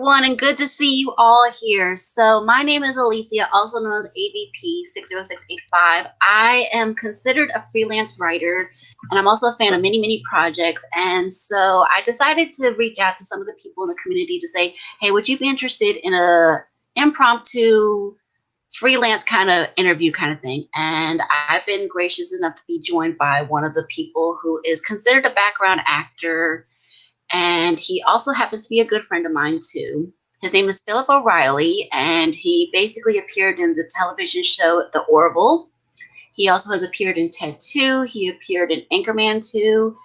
everyone, and good to see you all here. So, my name is Alicia, also known as AVP 60685. I am considered a freelance writer, and I'm also a fan of many, many projects. And so, I decided to reach out to some of the people in the community to say, hey, would you be interested in a impromptu freelance kind of interview kind of thing? And I've been gracious enough to be joined by one of the people who is considered a background actor, and he also happens to be a good friend of mine too. His name is Phillip O'Riley, and he basically appeared in the television show The Orville. He also has appeared in Ted 2. He appeared in Anchorman 2,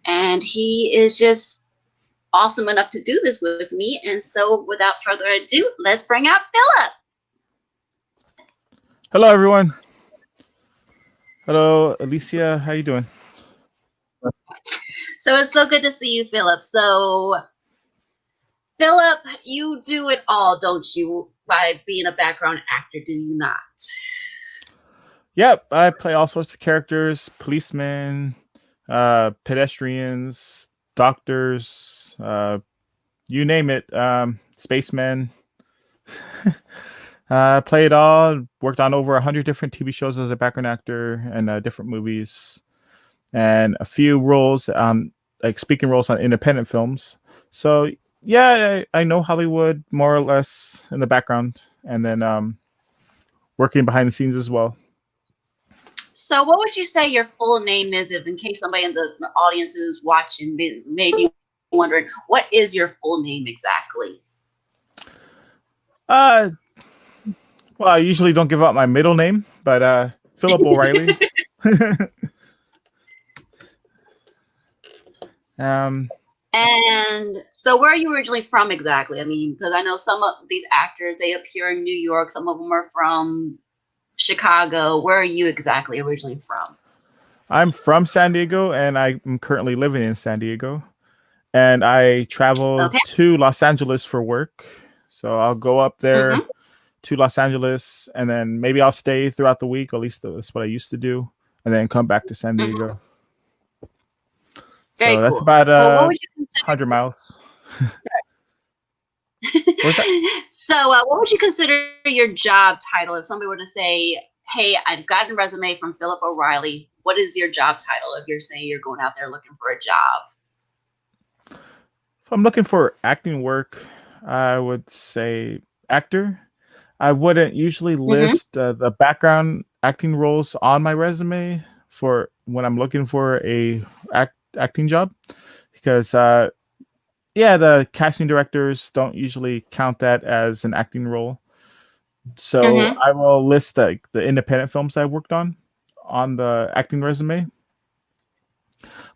and he is just awesome enough to do this with me. And so, without further ado, let's bring out Phillip. Hello, everyone. Hello, Alicia. How you doing? So it's so good to see you, Phillip. So, Phillip, you do it all, don't you? By being a background actor, do you not? Yep, I play all sorts of characters: policemen, pedestrians, doctors, you name it, spacemen. Play it all. Worked on over 100 different TV shows as a background actor and different movies, and a few roles like speaking roles on independent films. So yeah, I know Hollywood more or less in the background, and then working behind the scenes as well. So what would you say your full name is, if in case somebody in the audience who's watching may be wondering, what is your full name exactly? Well, I usually don't give out my middle name, but Phillip O'Riley. And so where are you originally from exactly? I mean, because I know some of these actors, they appear in New York. Some of them are from Chicago. Where are you exactly originally from? I'm from San Diego, and I'm currently living in San Diego. And I travel to Los Angeles for work. So I'll go up there to Los Angeles, and then maybe I'll stay throughout the week. At least that's what I used to do. And then come back to San Diego. Very so that's cool. about So what would you consider 100 miles. So what would you consider your job title if somebody were to say, hey, I've gotten a resume from Phillip O'Riley. What is your job title if you're saying you're going out there looking for a job? If I'm looking for acting work, I would say actor. I wouldn't usually list the background acting roles on my resume for when I'm looking for a acting job, because the casting directors don't usually count that as an acting role. So I will list the independent films I worked on the acting resume.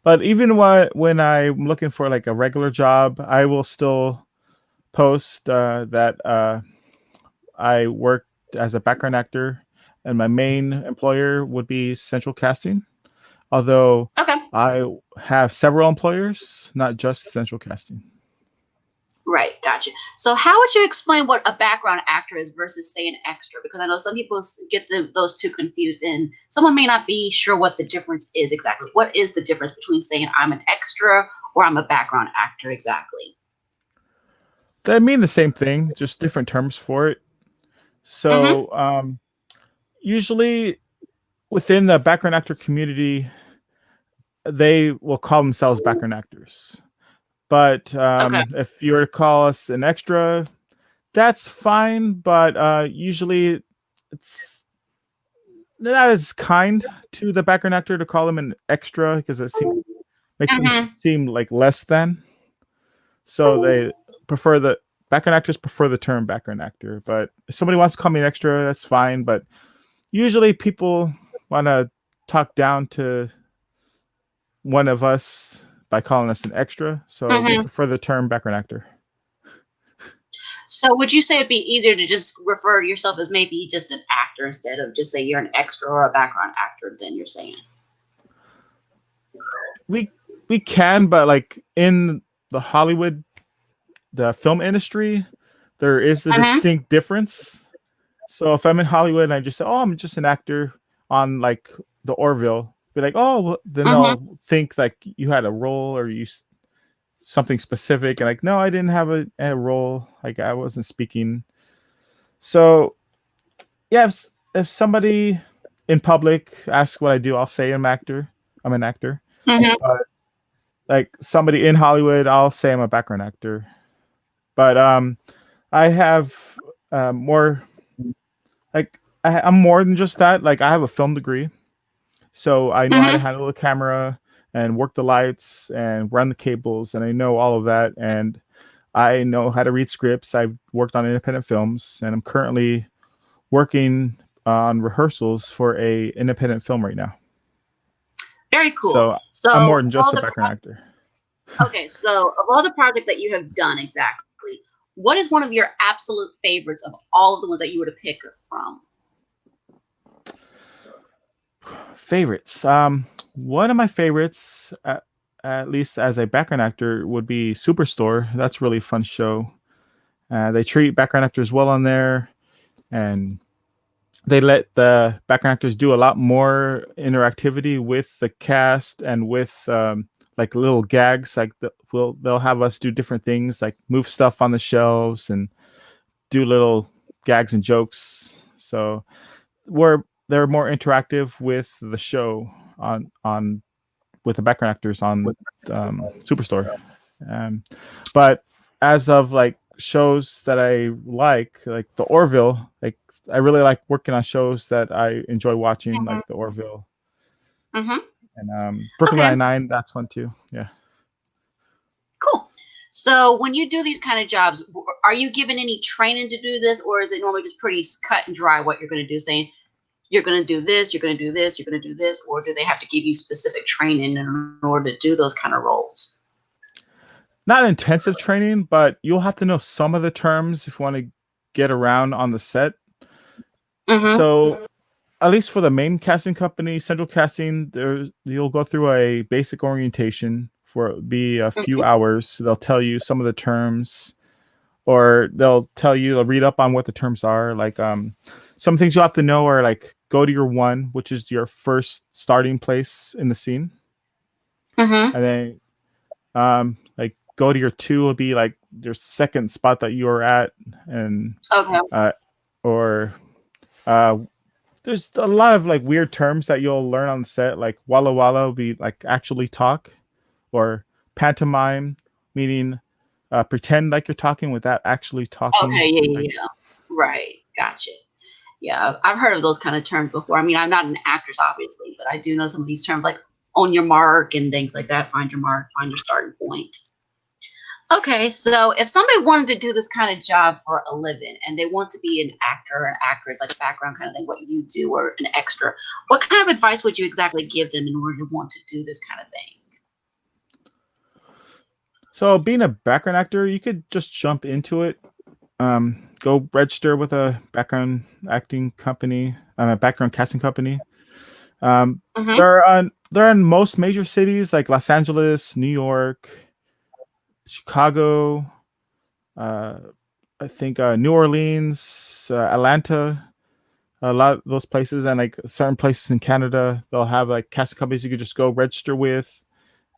But even when I'm looking for like a regular job, I will still post that I worked as a background actor, and my main employer would be Central Casting. Although I have several employers, not just Central Casting. Right, gotcha. So how would you explain what a background actor is versus, say, an extra? Because I know some people get those two confused, and someone may not be sure what the difference is exactly. What is the difference between saying I'm an extra or I'm a background actor exactly? They mean the same thing, just different terms for it. So usually within the background actor community, they will call themselves background actors. But if you were to call us an extra, that's fine. But usually it's not as kind to the background actor to call them an extra, because it makes them seem like less than. So they prefer the background actors prefer the term background actor. But if somebody wants to call me an extra, that's fine. But usually people want to talk down to one of us by calling us an extra. So we prefer the term background actor. So would you say it'd be easier to just refer to yourself as maybe just an actor instead of just say you're an extra or a background actor than you're saying? We can, but like in the Hollywood, the film industry, there is a distinct difference. So if I'm in Hollywood and I just say, oh, I'm just an actor on like the Orville, be like, oh, well, then they'll think like you had a role, or something specific, and like, no, I didn't have a role, like I wasn't speaking. So yeah, if somebody in public asks what I do, I'll say I'm an actor. Mm-hmm. But like somebody in Hollywood, I'll say I'm a background actor. But I have more, like I'm more than just that. Like I have a film degree, so I know how to Mm-hmm. handle the camera and work the lights and run the cables, and I know all of that. And I know how to read scripts. I've worked on independent films, and I'm currently working on rehearsals for a independent film right now. Very cool. So I'm So, more than just a background actor. okay, so of all the projects that you have done, exactly, what is one of your absolute favorites of all of the ones that you were to pick from? Favorites. One of my favorites, at least as a background actor, would be Superstore. That's a really fun show. They treat background actors well on there, and they let the background actors do a lot more interactivity with the cast and with like little gags. Like they'll have us do different things, like move stuff on the shelves and do little gags and jokes. So they're more interactive with the show on with the background actors on Superstore. Um, but as of like shows that I like the Orville, like I really like working on shows that I enjoy watching, Mm-hmm. like the Orville Mm-hmm. and Brooklyn Okay, Nine-Nine. That's fun too. Yeah. cool. So, when you do these kind of jobs, are you given any training to do this, or is it normally just pretty cut and dry what you're going to do? Saying you're going to do this, you're going to do this, you're going to do this, or do they have to give you specific training in order to do those kind of roles? Not intensive training, but you'll have to know some of the terms if you want to get around on the set. Mm-hmm. So at least for the main casting company, Central Casting, there you'll go through a basic orientation for be a few hours. They'll tell you some of the terms, or they'll tell you to read up on what the terms are. Like some things you have to know are like go to your one, which is your first starting place in the scene, Mm-hmm. and then like go to your two will be like your second spot that you are at, and Okay. uh, or there's a lot of like weird terms that you'll learn on set, like walla walla will be like actually talk, or pantomime, meaning pretend like you're talking without actually talking. Okay. Yeah. Yeah. Like Yeah. Right. Gotcha. Yeah, I've heard of those kind of terms before. I mean, I'm not an actress, obviously, but I do know some of these terms like on your mark and things like that. Find your mark, find your starting point. Okay, so if somebody wanted to do this kind of job for a living and they want to be an actor or an actress, like background kind of thing, what you do, or an extra, what kind of advice would you exactly give them in order to want to do this kind of thing? so, being a background actor, you could just jump into it. Go register with a background acting company, a background casting company. Um, Mm-hmm. they're in most major cities like Los Angeles, New York, Chicago. Uh, I think New Orleans, Atlanta, a lot of those places, and like certain places in Canada, they'll have like casting companies you could just go register with,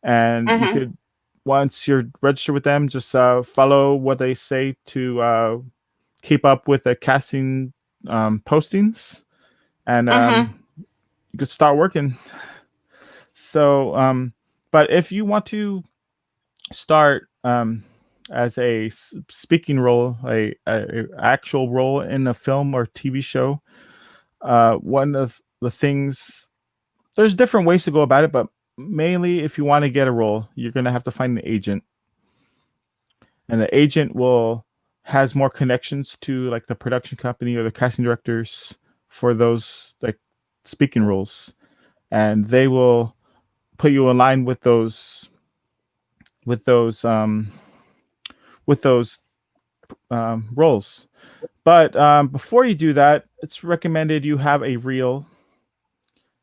and you Mm-hmm. could once you're registered with them, just follow what they say to keep up with the casting postings, and Mm-hmm. you could start working. So, but if you want to start as a speaking role, a actual role in a film or TV show, one of the things there's different ways to go about it, but mainly if you want to get a role, you're going to have to find an agent, and the agent will has more connections to like the production company or the casting directors for those like speaking roles, and they will put you in line with those um with those roles. But before you do that, it's recommended you have a reel.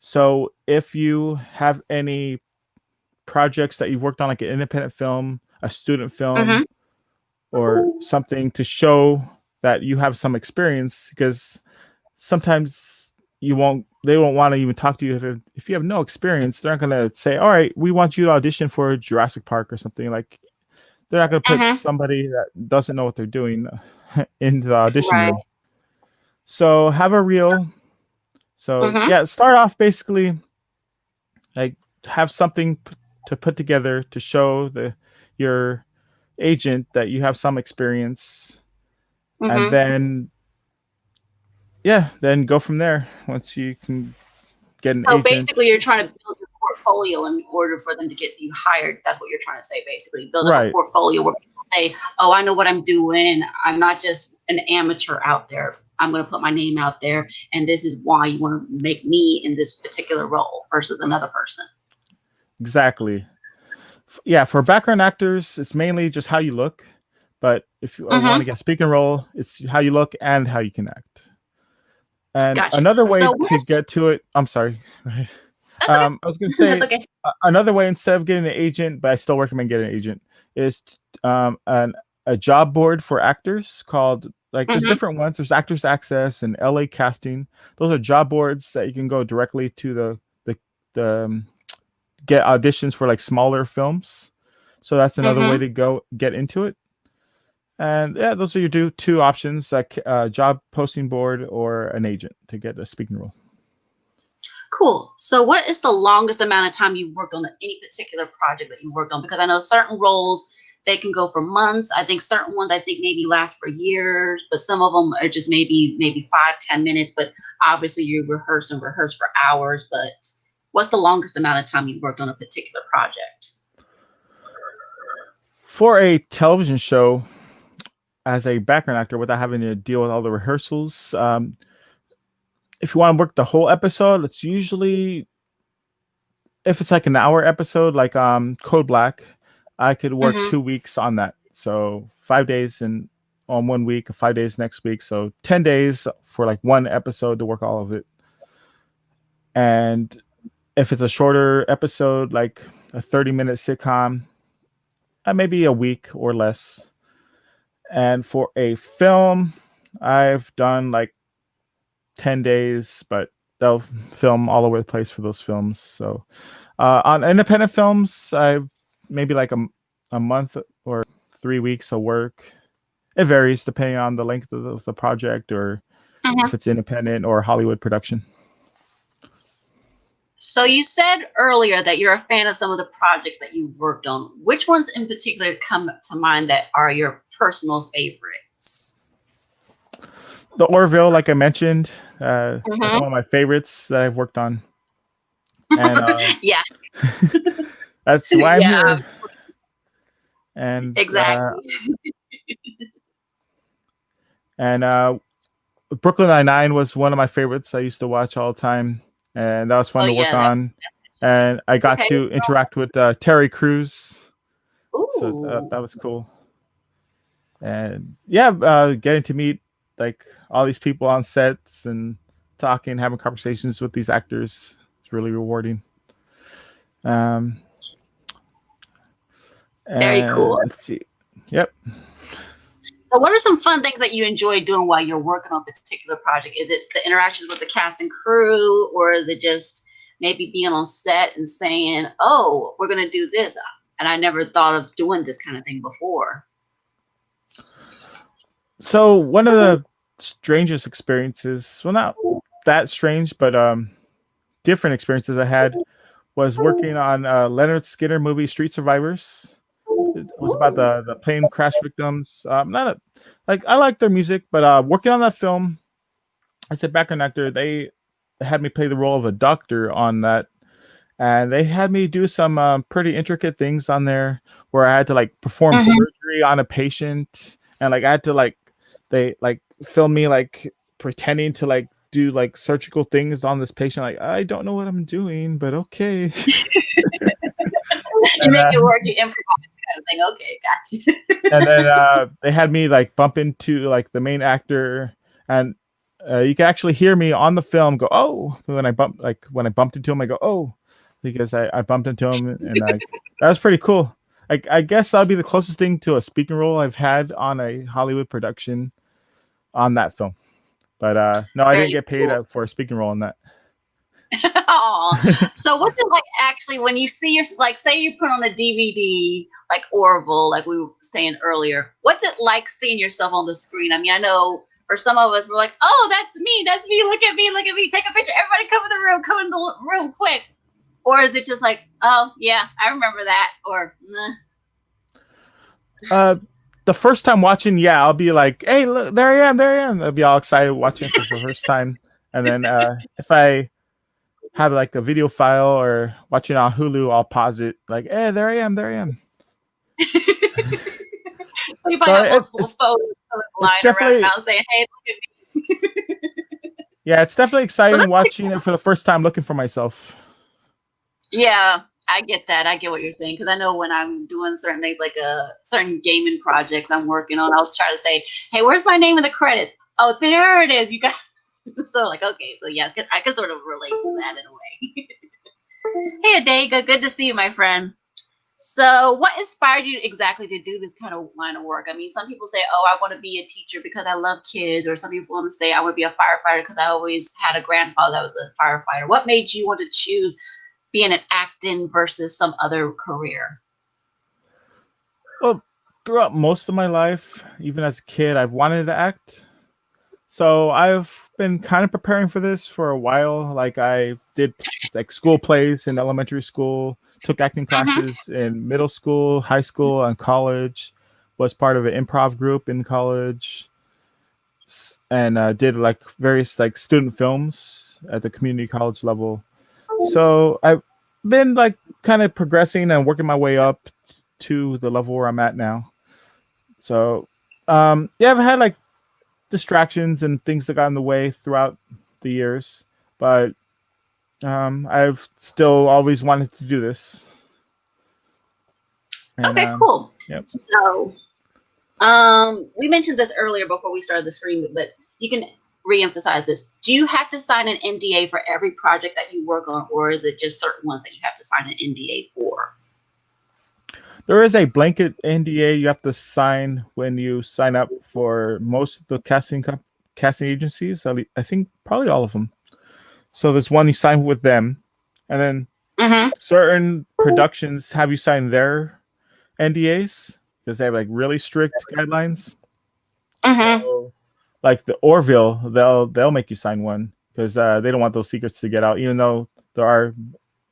So if you have any projects that you've worked on, like an independent film, a student Mm-hmm. film, or something to show that you have some experience, because sometimes they won't want to even talk to you if you have no experience. They're not going to say, all right, we want you to audition for Jurassic Park or something. Like They're not going to put Mm-hmm. somebody that doesn't know what they're doing in the audition Right. room. So have a reel. So Mm-hmm. yeah, start off basically like have something to put together to show your agent that you have some experience, and Mm-hmm. then then go from there. Once you can get an So basically, agent, you're trying to build your portfolio in order for them to get you hired. That's what you're trying to say, basically. Build up a right? portfolio where people say, "Oh, I know what I'm doing. I'm not just an amateur out there. I'm going to put my name out there, and this is why you want to make me in this particular role versus another person." Exactly. Yeah, for background actors, it's mainly just how you look. But if you want Mm-hmm. to get a speaking role, it's how you look and how you can act. And Gotcha. another way So to where's get to it, I'm sorry. that's okay. I was going to That's say okay. another way instead of getting an agent, but I still recommend getting an agent, is a job board for actors called like there's Mm-hmm. different ones. There's Actors Access and LA Casting. Those are job boards that you can go directly to the get auditions for like smaller films. So that's another way Mm-hmm. to go get into it. And yeah, those are your two options: like job posting board or an agent to get a speaking role. Cool. So, what is the longest amount of time you worked on any particular project that you worked on? Because I know certain roles they can go for months. I think certain ones I think maybe last for years, but some of them are just maybe 5-10 minutes. But obviously, you rehearse for hours. But what's the longest amount of time you worked on a particular project? For a television show, as a background actor, without having to deal with all the rehearsals, if you want to work the whole episode, it's usually if it's like an hour episode, like Code Black, I could work Mm-hmm. 2 weeks on that. So 5 days and on 1 week, 5 days next week. So 10 days for like one episode to work all of it. And if it's a shorter episode, like a 30-minute sitcom, maybe a week or less. And for a film, I've done like 10 days, but they'll film all over the place for those films. So on independent films, I maybe like a month or 3 weeks of work. It varies depending on the length of the project or Mm-hmm. if it's independent or Hollywood production. So you said earlier that you're a fan of some of the projects that you worked on. Which ones in particular come to mind that are your personal favorites? The Orville, like I mentioned, that's Mm-hmm. one of my favorites that I've worked on, and Yeah, that's why I'm yeah, here. And exactly. and Brooklyn Nine-Nine was one of my favorites. I used to watch all the time, and that was fun Oh to work yeah, on. And I got okay. to interact with Terry Crews, so Ooh, that was cool. And yeah, getting to meet like all these people on sets and talking, having conversations with these actors is really rewarding. Um, very and cool. let's see. Yep. So, what are some fun things that you enjoy doing while you're working on a particular project? Is it the interactions with the cast and crew, or is it just maybe being on set and saying, "Oh, we're going to do this," and I never thought of doing this kind of thing before? So one of the strangest experiences, well, not that strange, but different experiences I had was working on Leonard Skinner movie Street Survivors. It was about Ooh. the plane crash victims. Not a, like I like their music, but working on that film, as a background actor, they had me play the role of a doctor on that, and they had me do some pretty intricate things on there where I had to like perform Mhm. surgery on a patient, and like I had to like they like film me like pretending to like do like surgical things on this patient. Like I don't know what I'm doing, but okay. You and make it work, you improvise kind of thing. Okay, and gotcha. then they had me like bump into like the main actor, and you can actually hear me on the film go oh when I bumped into him I go oh because I bumped into him and like that was pretty cool. Like I guess that'd be the closest thing to a speaking role I've had on a Hollywood production on that film. But no, I didn't Very get paid cool. for a speaking role in that. Aw. So what's it like actually when you see your like say you put on a DVD like Orville, like we were saying earlier, what's it like seeing yourself on the screen? I mean, I know for some of us we're like, oh, that's me, look at me, take a picture, everybody come in the room quick. Or is it just like, oh yeah, I remember that, or nah. The first time watching, yeah, I'll be like, hey, look, there I am, there I am. I'll be all excited watching for the first time. And then if I have like a video file or watching on Hulu, I'll pause it, like, hey, there I am, there I am. So you So probably have multiple photos it's lying definitely, around saying, hey, look at me. yeah, it's definitely Well, exciting that's watching it for the first time, looking for myself. Yeah, I get that. I get what you're saying because I know when I'm doing certain things like certain gaming projects I'm working on, I was trying to say, "Hey, where's my name in the credits?" Oh, there it is. You got so like okay, so yeah, I can sort of relate to that in a way. Hey, Adega, good to see you, my friend. So, what inspired you exactly to do this kind of line of work? I mean, some people say, "Oh, I want to be a teacher because I love kids," or some people want to say, "I want to be a firefighter because I always had a grandfather that was a firefighter." What made you want to choose being an acting versus some other career? Well, throughout most of my life, even as a kid, I've wanted to act. So I've been kind of preparing for this for a while. Like I did like school plays in elementary school, took acting Mm-hmm. classes in middle school, high school, and college. Was part of an improv group in college, and did like various like student films at the community college level. So I've been like kind of progressing and working my way up to the level where I'm at now. So yeah, I've had like distractions and things that got in the way throughout the years, but I've still always wanted to do this. And Okay, cool. yep. So, we mentioned this earlier before we started the stream, but you can re-emphasize this. Do you have to sign an NDA for every project that you work on, or is it just certain ones that you have to sign an NDA for? There is a blanket NDA you have to sign when you sign up for most of the casting agencies. I think probably all of them. So there's one you sign with them, and then Mm-hmm. certain productions have you sign their NDAs because they have like really strict guidelines. Mm-hmm. So, like the Orville, they'll make you sign one because they don't want those secrets to get out. Even though there are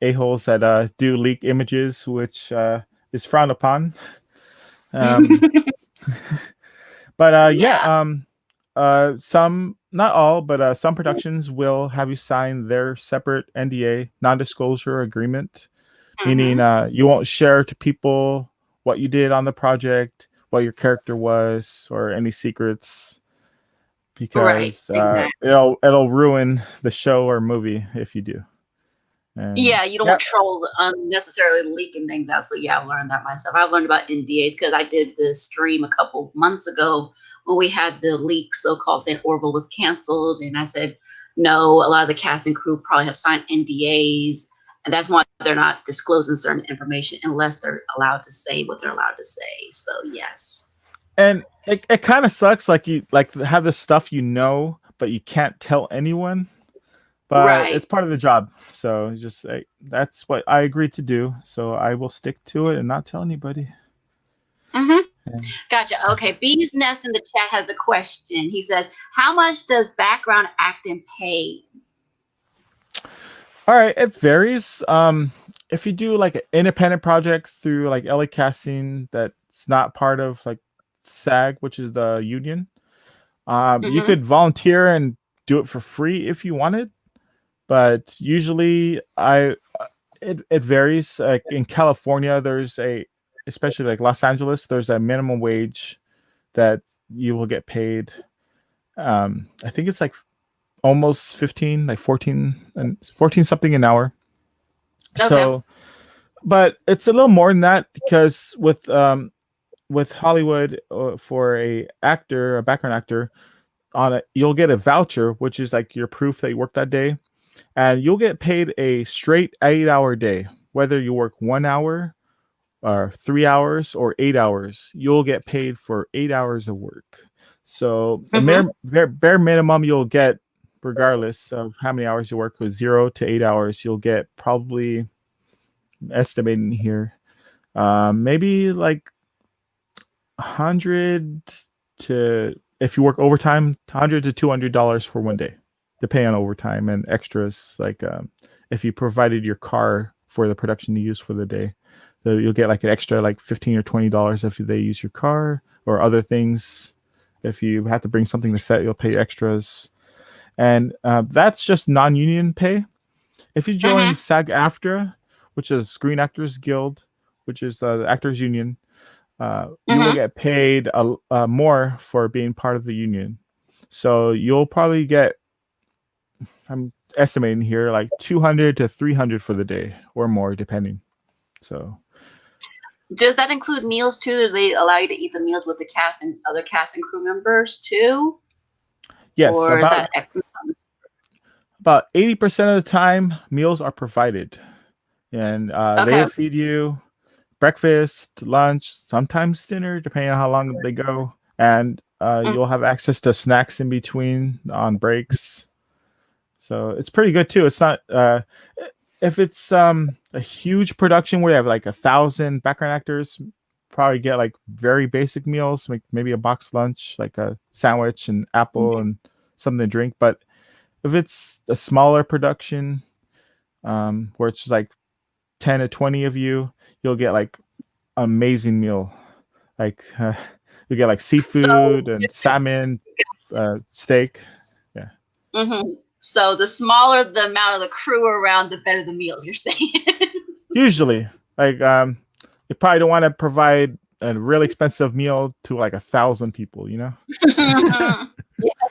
a holes that do leak images, which is frowned upon. Um, but yeah, Yeah. some, not all, but some productions will have you sign their separate NDA, non-disclosure agreement, meaning Mm-hmm. you won't share to people what you did on the project, what your character was, or any secrets, Right. because Exactly. it'll ruin the show or movie if you do. And Yeah, you don't yeah, want trolls unnecessarily leaking things out. So yeah, I've learned that myself. I've learned about NDAs because I did this stream a couple months ago when we had the leak, so-called saying Orville was canceled, and I said no. A lot of the cast and crew probably have signed NDAs, and that's why they're not disclosing certain information unless they're allowed to say what they're allowed to say. So yes. and it kind of sucks. Like you like have this stuff but you can't tell anyone. But it's Right. part of the job. So it's just like, that's what I agreed to do. So I will stick to it and not tell anybody. Mm-hmm. And, Gotcha. Okay. Bees Nest in the chat has a question. He says, "How much does background acting pay?" all right, it varies. If you do like an independent project through like LA Casting that's not part of like SAG, which is the union, you Mm-hmm. could volunteer and do it for free if you wanted. But usually, it varies. Like in California, especially like Los Angeles, there's a minimum wage that you will get paid. I think it's like almost 15, like 14 and 14 something an hour. Okay. So, but it's a little more than that because with Hollywood for a background actor on it, you'll get a voucher, which is like your proof that you worked that day, and you'll get paid a straight 8-hour day, whether you work 1 hour or 3 hours or 8 hours. You'll get paid for 8 hours of work. So the Mm-hmm. bare minimum you'll get regardless of how many hours you work, with 0 to 8 hours, you'll get probably estimating here, maybe like 100 to, if you work overtime, $100 to $200 for one day, depending on overtime and extras. Like if you provided your car for the production you use for the day, so you'll get like an extra like $15 or $20 if they use your car or other things. If you have to bring something to set, you'll pay extras, and that's just non-union pay. If you join Mm-hmm. SAG-AFTRA, which is Screen Actors Guild, which is the actors union, you will Mm-hmm. get paid more for being part of the union. So you'll probably get, I'm estimating here, like 200 to 300 for the day or more, depending. So Does that include meals too? Do they allow you to eat the meals with the cast and other cast and crew members too? yes, Or is that about 80% of the time, meals are provided, and they okay? will feed you breakfast, lunch, sometimes dinner, depending on how long they go, and Mm. you'll have access to snacks in between on breaks. So it's pretty good too. It's not if it's a huge production where you have like 1,000 background actors, probably get like very basic meals, like maybe a box lunch, like a sandwich and apple and something to drink. But if it's a smaller production, where it's just like 10 to 20 of you, you'll get like amazing meal. Like you get like So, seafood and salmon, steak. Yeah. so the smaller the amount of the crew around, the better the meals. You're saying? Usually, like you probably don't want to provide a really expensive meal to like 1,000 people. Yeah,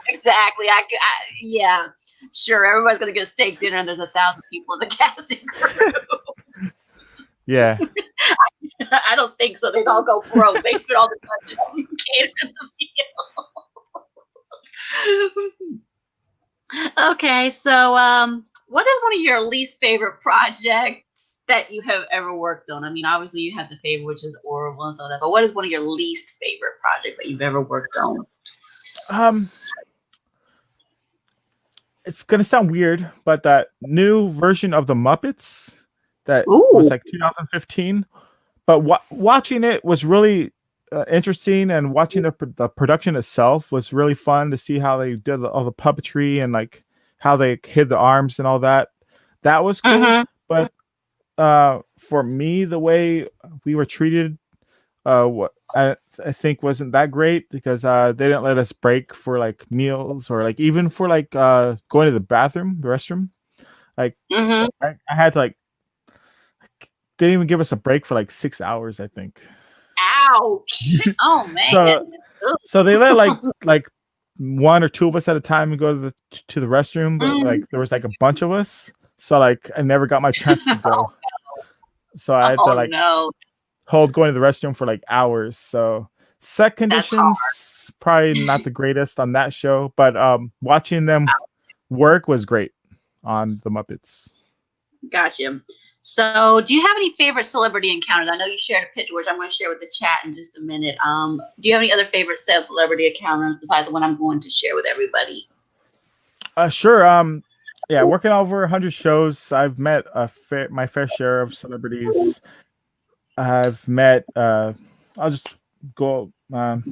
exactly. Yeah, sure. Everybody's gonna get a steak dinner, and there's 1,000 people in the casting crew. Yeah. I don't think so. They'd all go broke. They spend all the budget on catering the meal. Okay, so what is one of your least favorite projects that you have ever worked on? I mean, obviously you have the favorite, which is Orville and so that, but what is one of your least favorite projects that you've ever worked on? It's gonna sound weird, but that new version of the Muppets that Ooh. was like 2015, but watching it was really interesting, and watching the production itself was really fun to see how they did all the puppetry and like how they hid the arms and all that. That was cool. Mm-hmm. But for me, the way we were treated, what I think wasn't that great, because they didn't let us break for like meals, or like even for like going to the bathroom, the restroom. Like Mm-hmm. I had to like, didn't even give us a break for like 6 hours, I think. Ouch. Oh man. So they let like one or two of us at a time and go to the restroom, but like there was like a bunch of us, so like I never got my chance to go. So I had to like No. hold going to the restroom for like hours. So set conditions probably not the greatest on that show, but watching them work was great on the Muppets. Gotcha. So, do you have any favorite celebrity encounters? I know you shared a picture, which I'm going to share with the chat in just a minute. Do you have any other favorite celebrity encounters besides the one I'm going to share with everybody? Sure. Yeah, working over 100 shows, I've met my fair share of celebrities. I've met. I'll just go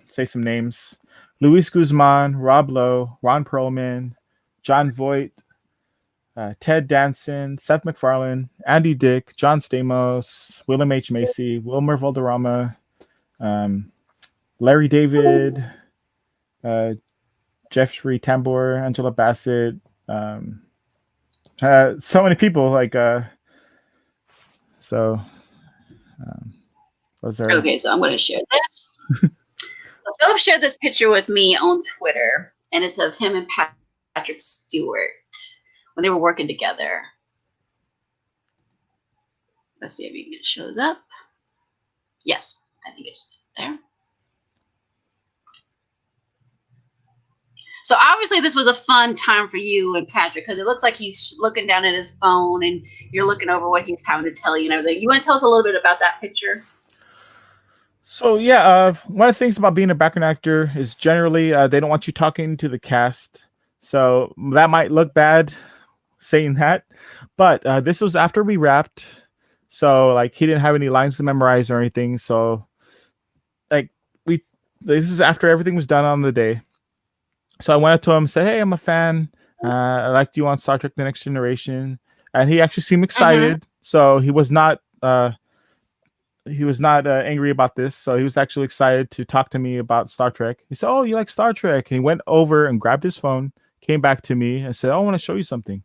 say some names: Luis Guzman, Rob Lowe, Ron Perlman, John Voight, Ted Danson, Seth MacFarlane, Andy Dick, John Stamos, William H. Macy, Wilmer Valderrama, Larry David, Jeffrey Tambor, Angela Bassett, so many people. Like so, those are Okay, so I'm going to share this. So Phillip shared this picture with me on Twitter, and it's of him and Patrick Stewart when they were working together. Let's see if it shows up. Yes, I think it's there. So obviously this was a fun time for you and Patrick, because it looks like he's looking down at his phone and you're looking over what he's having to tell you and everything. You want to tell us a little bit about that picture? So yeah, one of the things about being a background actor is generally they don't want you talking to the cast. So that might look bad saying that, but this was after we wrapped. So like he didn't have any lines to memorize or anything. So like we this is after everything was done on the day. So I went up to him and said, "Hey, I'm a fan. I liked you on Star Trek: The Next Generation," and he actually seemed Mm-hmm. excited. So he was not angry about this. So he was actually excited to talk to me about Star Trek. He said, "Oh, you like Star Trek?" And he went over and grabbed his phone, came back to me, and said, "Oh, I want to show you something."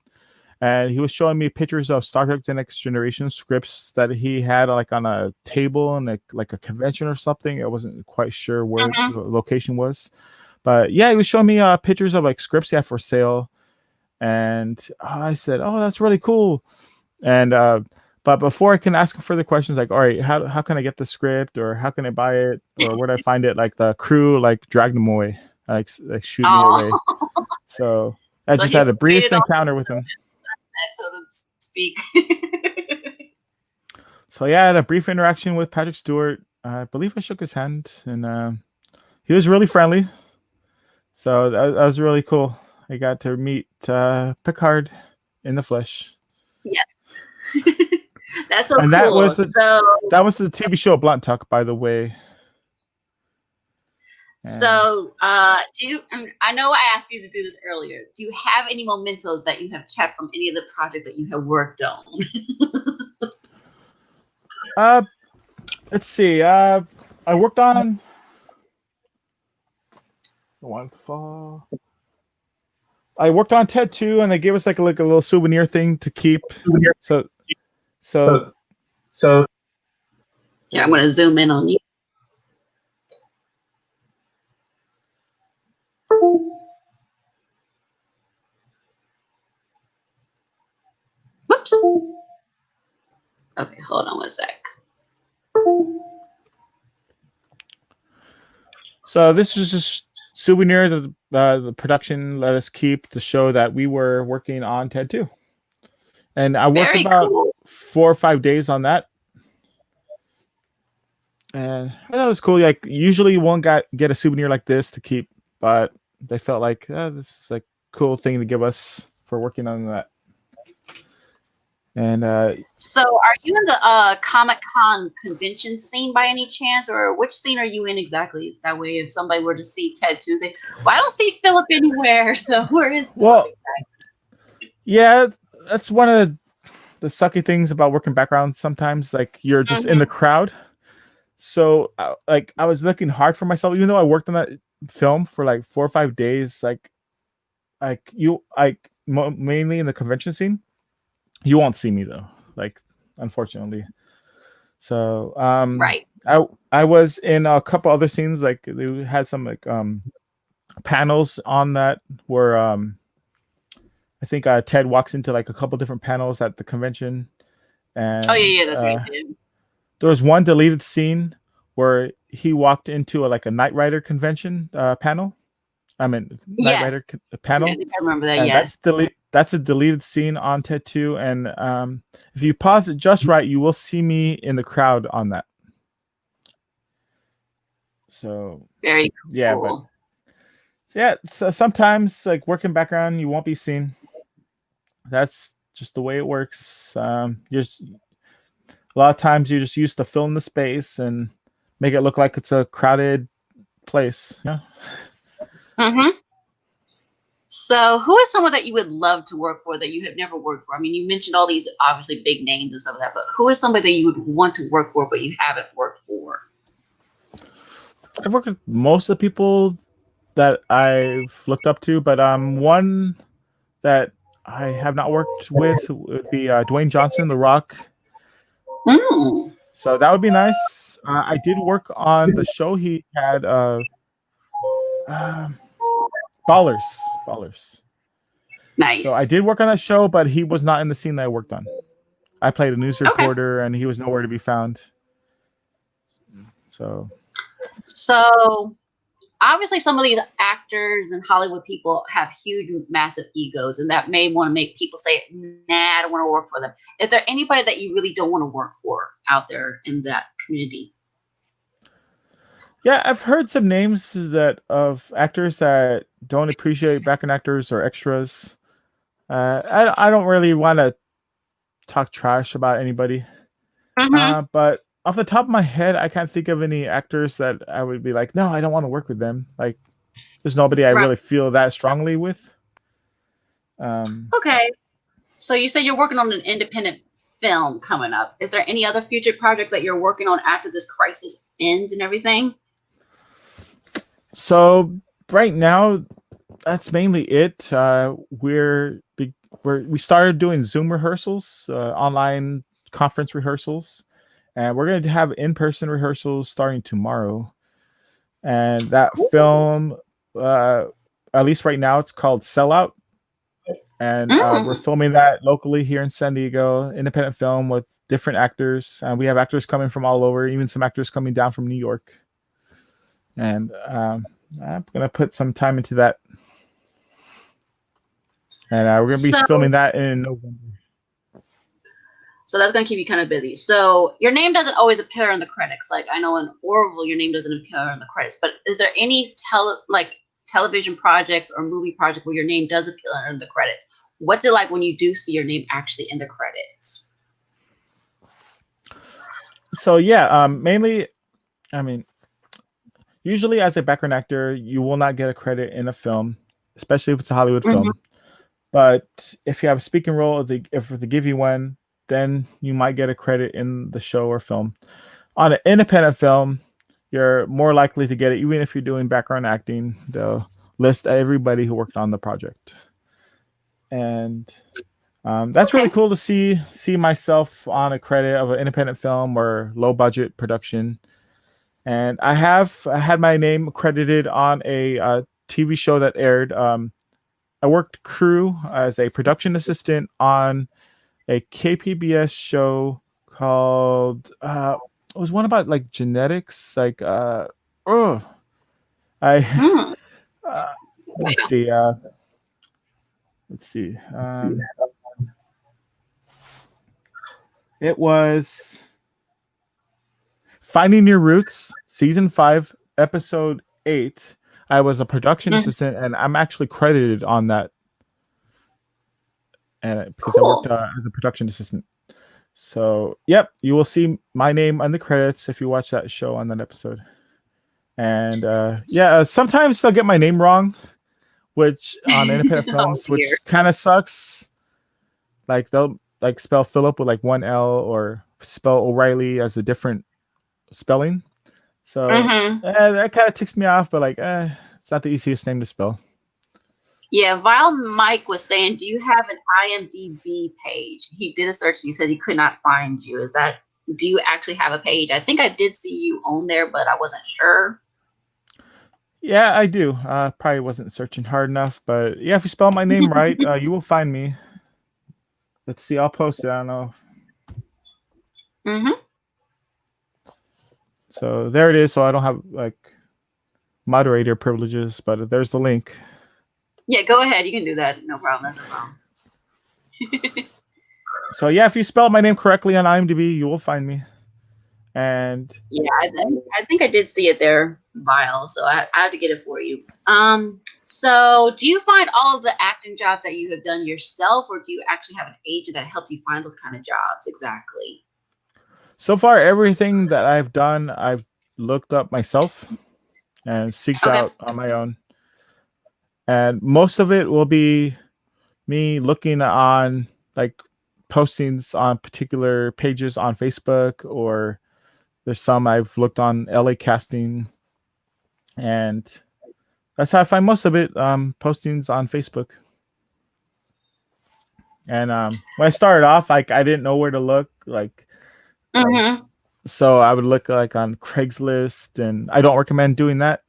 And he was showing me pictures of Star Trek: The Next Generation scripts that he had like on a table in like a convention or something. I wasn't quite sure where Mm-hmm. the location was, but yeah, he was showing me pictures of like scripts he had for sale, and I said, "Oh, that's really cool." And but before I can ask him further questions, like, "All right, how can I get the script, or how can I buy it, or where do I find it?" Like the crew like dragged him away, like shoot me away. Oh, So I so just he had a brief waited on encounter with him. sunset, so to speak. So yeah, I had a brief interaction with Patrick Stewart. I believe I shook his hand, and he was really friendly. So that was really cool. I got to meet Picard in the flesh, Yes, that's so and that cool. was So, the TV show Blunt Talk, by the way. And do you? And I know I asked you to do this earlier. Do you have any mementos that you have kept from any of the projects that you have worked on? uh, let's see. I worked on the one to fall. I worked on Ted 2, and they gave us like a little souvenir thing to keep. So so So, so Yeah, I'm going to zoom in on you. Whoops. Okay, hold on one sec. So this is just souvenir that the production let us keep to show that we were working on TED 2. And I worked Very about cool. 4 or 5 days on that. And that was cool. Like usually you won't get a souvenir like this to keep, but they felt like this is a cool thing to give us for working on that. And So, are you in the Comic Con convention scene by any chance, or which scene are you in exactly? Is that way, if somebody were to see Ted 2 and say, "Well, I don't see Philip anywhere," so where is Philip well, exactly? yeah, that's one of the sucky things about working background. Sometimes like you're just in the Mm-hmm. crowd. So like I was looking hard for myself, even though I worked on that film for like 4 or 5 days. Like you, mainly in the convention scene, you won't see me though. Like unfortunately. So Right. I was in a couple other scenes. Like they had some like panels on that where I think Ted walks into like a couple different panels at the convention, Oh and yeah, that's right. Dude. there was one deleted scene where he walked into like a Knight Rider convention panel. I mean, Knight Yes, Rider yeah, I panel, think I remember that. and Yes. that's a deleted scene on TED 2. And if you pause it just right, you will see me in the crowd on that. So Very yeah, but cool. yeah, so sometimes like working background, you won't be seen. That's just the way it works. You're just a lot of times you're just used to filling the space and make it look like it's a crowded place. Yeah. Mm-hmm. So, who is someone that you would love to work for that you have never worked for? I mean, you mentioned all these obviously big names and stuff like that, but who is somebody that you would want to work for but you haven't worked for? I've worked with most of the people that I've looked up to, but one that I have not worked with would be Dwayne Johnson, The Rock. Mm, So that would be nice. I did work on the show he had, uh, Ballers. Ballers. So I nice. did work on that show, but he was not in the scene that I worked on. I played a news Okay. reporter, and he was nowhere to be found. So So, obviously, some of these actors and Hollywood people have huge, massive egos, and that may want to make people say, "Nah, I don't want to work for them." Is there anybody that you really don't want to work for out there in that community? Yeah, I've heard some names that of actors that don't appreciate background actors or extras. I don't really want to talk trash about anybody. Mm-hmm. But off the top of my head, I can't think of any actors that I would be like, no, I don't want to work with them. Like, there's nobody I Right. really feel that strongly with. Um, Okay. So you said you're working on an independent film coming up. Is there any other future projects that you're working on after this crisis ends and everything? so right now, that's mainly it. We started doing Zoom rehearsals, online conference rehearsals, and we're going to have in-person rehearsals starting tomorrow. And that Cool. film, uh, at least right now, it's called Sellout, and we're Mm. filming that locally here in San Diego. Independent film with different actors, and we have actors coming from all over, even some actors coming down from New York. And I'm gonna put some time into that, and we're gonna be So, filming that in November. so that's gonna keep you kind of busy. So your name doesn't always appear in the credits. Like I know in Orville, your name doesn't appear in the credits. But is there any television projects or movie project where your name does appear in the credits? What's it like when you do see your name actually in the credits? So yeah, mainly, I mean, usually as a background actor, you will not get a credit in a film, especially if it's a Hollywood Mm-hmm. film. But if you have a speaking role, if they give you one, then you might get a credit in the show or film. On an independent film, you're more likely to get it, even if you're doing background acting. They'll list everybody who worked on the project, and that's really Okay. cool to see myself on a credit of an independent film or low budget production. And I had my name credited on a TV show that aired. I worked crew as a production assistant on a KPBS show called it was one about like genetics, like oh I Mm. uh, let's see it was Finding Your Roots, season 5, episode 8. I was a production Mm. assistant, and I'm actually credited on that, and because I worked Cool. as a production assistant. So, yep, you will see my name on the credits if you watch that show on that episode. And yeah, sometimes they'll get my name wrong, which on independent Oh films, dear. which kind of sucks. Like they'll like spell Philip with like one L or spell O'Reilly as a different spelling. So Mm-hmm. that kind of ticks me off, but like, it's not the easiest name to spell. Yeah, while Mike was saying, do you have an IMDb page? He did a search and he said he could not find you. Do you actually have a page? I think I did see you on there, but I wasn't sure. Yeah, I do. Probably wasn't searching hard enough, but yeah, if you spell my name right, you will find me. Let's see, I'll post it. I don't know. Mm-hmm. So there it is. So I don't have like moderator privileges, but there's the link. Yeah, go ahead. You can do that. No problem. That's no problem. So yeah, if you spell my name correctly on IMDb, you will find me. And Yeah, I think I did see it there, Vile. So I have to get it for you. So do you find all of the acting jobs that you have done yourself, or do you actually have an agent that helped you find those kind of jobs exactly? so far, everything that I've done, I've looked up myself and seeked Okay. out on my own. And most of it will be me looking on like postings on particular pages on Facebook, or there's some I've looked on LA Casting, and that's how I find most of it. Postings on Facebook. And when I started off, like I didn't know where to look, Mm-hmm. so I would look like on Craigslist, and I don't recommend doing that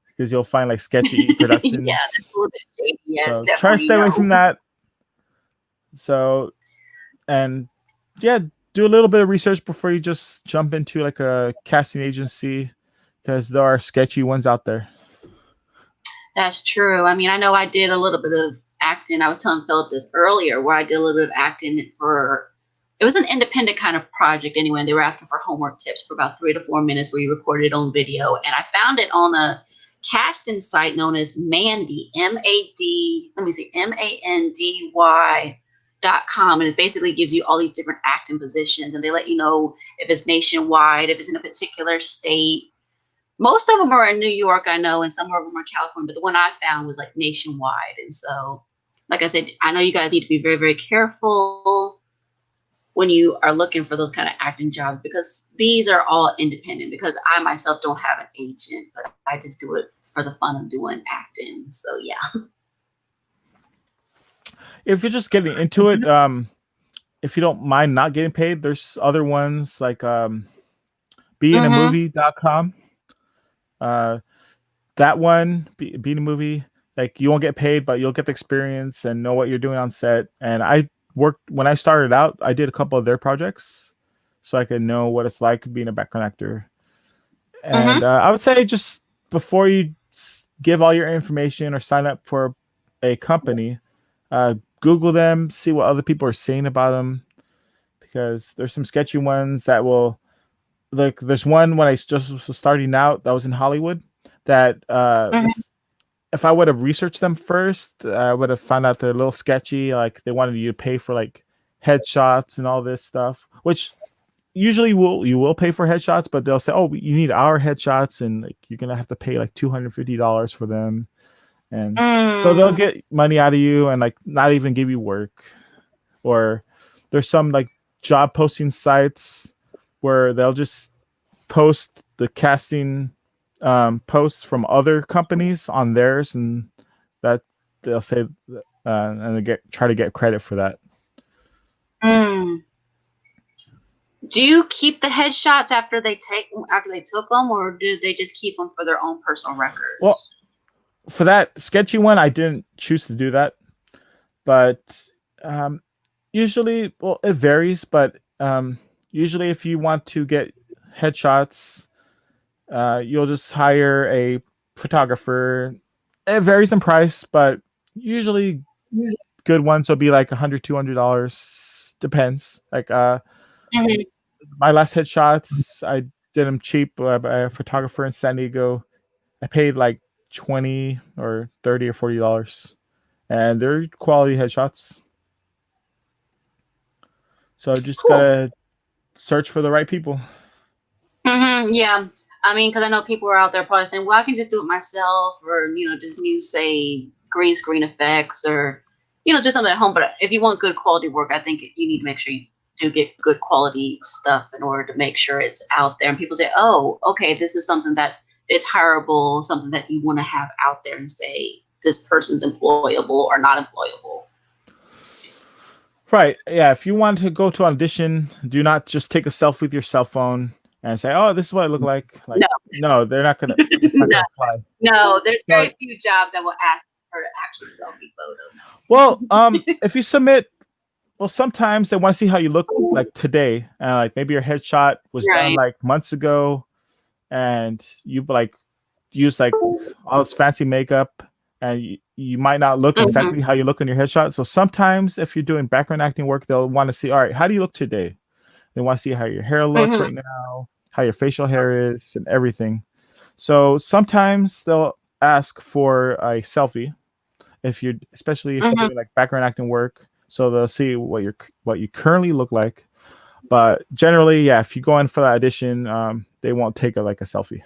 because you'll find like sketchy Yeah, that's productions. a little bit shady. Yes, So try to definitely stay away no. from that. So and yeah, do a little bit of research before you just jump into like a casting agency because there are sketchy ones out there. That's true. I mean, I know I did a little bit of acting. I was telling Philip this earlier, where I did a little bit of acting for it was an independent kind of project anyway. And they were asking for homework tips for about 3 to 4 minutes where you recorded it on video. And I found it on a casting site known as Mandy, Mandy.com. And it basically gives you all these different acting positions. And they let you know if it's nationwide, if it's in a particular state. Most of them are in New York, I know, and some of them are California. But the one I found was like nationwide. And so, like I said, I know you guys need to be very, very careful when you are looking for those kind of acting jobs, because these are all independent, because I myself don't have an agent, but I just do it for the fun of doing acting. So yeah. If you're just getting into it, if you don't mind not getting paid, there's other ones like beinamovie.com. That one, being a movie, like you won't get paid, but you'll get the experience and know what you're doing on set. And I worked when I started out, I did a couple of their projects so I could know what it's like being a background actor. And I would say just before you give all your information or sign up for a company, Google them, see what other people are saying about them, because there's some sketchy ones that will, like there's one when I just was starting out that was in Hollywood that if I would have researched them first, I would have found out they're a little sketchy. Like they wanted you to pay for like headshots and all this stuff, which usually you will pay for headshots, but they'll say, "Oh, you need our headshots, and like you're gonna have to pay like $250 for them," and so they'll get money out of you and like not even give you work. Or there's some like job posting sites where they'll just post the casting posts from other companies on theirs, and that they'll say and they try to get credit for that. Do you keep the headshots after they took them, or do they just keep them for their own personal records? Well, for that sketchy one, I didn't choose to do that, but usually, well, it varies, but usually if you want to get headshots, you'll just hire a photographer. It varies in price, but usually good ones will be like $100, $200. Depends. Like my last headshots, I did them cheap by a photographer in San Diego. I paid like $20 or $30 or $40, and they're quality headshots. So just gotta search for the right people. Yeah. I mean, because I know people are out there probably saying, well, I can just do it myself, or, just use, say, green screen effects, or, do something at home. But if you want good quality work, I think you need to make sure you do get good quality stuff in order to make sure it's out there. And people say, oh, okay, this is something that is hireable, something that you want to have out there and say, this person's employable or not employable. Right. Yeah. If you want to go to audition, do not just take a selfie with your cell phone and say, "Oh, this is what I look like." Like, no, they're not gonna. No, there's very few jobs that will ask for an actual selfie photo. Well, if you submit, well, sometimes they want to see how you look like today, and like maybe your headshot was done like months ago, and you like use like all this fancy makeup, and you might not look exactly how you look in your headshot. So sometimes if you're doing background acting work, they'll want to see, all right, how do you look today? They want to see how your hair looks right now, how your facial hair is, and everything. So sometimes they'll ask for a selfie especially if you're doing like background acting work. So they'll see what you currently look like. But generally, yeah, if you go in for the audition, they won't take a selfie.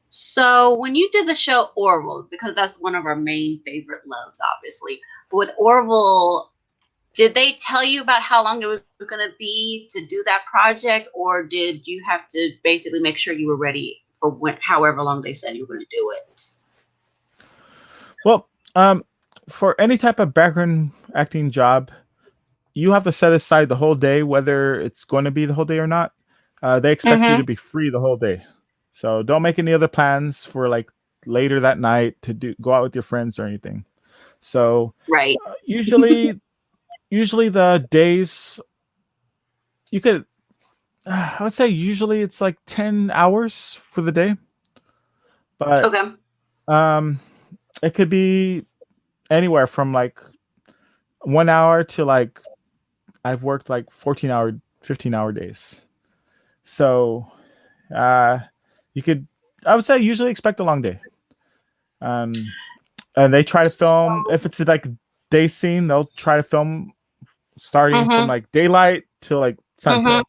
So when you did the show Orville, because that's one of our main favorite loves, obviously, but with Orville, did they tell you about how long it was going to be to do that project, or did you have to basically make sure you were ready for however long they said you were going to do it? Well, for any type of background acting job, you have to set aside the whole day, whether it's going to be the whole day or not. They expect you to be free the whole day. So don't make any other plans for like later that night to go out with your friends or anything. So usually the days you could, I would say usually it's like 10 hours for the day, but it could be anywhere from like 1 hour to like I've worked like 14-hour, 15-hour days. So uh, you could, I would say, usually expect a long day. Um, and they try to film, if it's like a day scene, they'll try to film starting from Mm-hmm. like daylight to like Mm-hmm. sunset.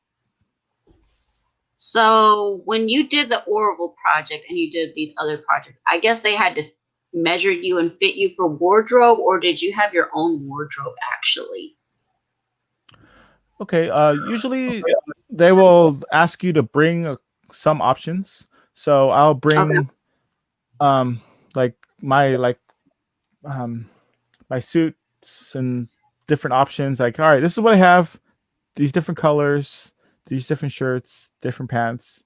So when you did the Orville project and you did these other projects, I guess they had to measure you and fit you for wardrobe, or did you have your own wardrobe actually? Okay. Usually they will ask you to bring some options. So I'll Okay. bring um like um my suits and different options. Like, all right, this is what I have. These different colors, these different shirts, different pants.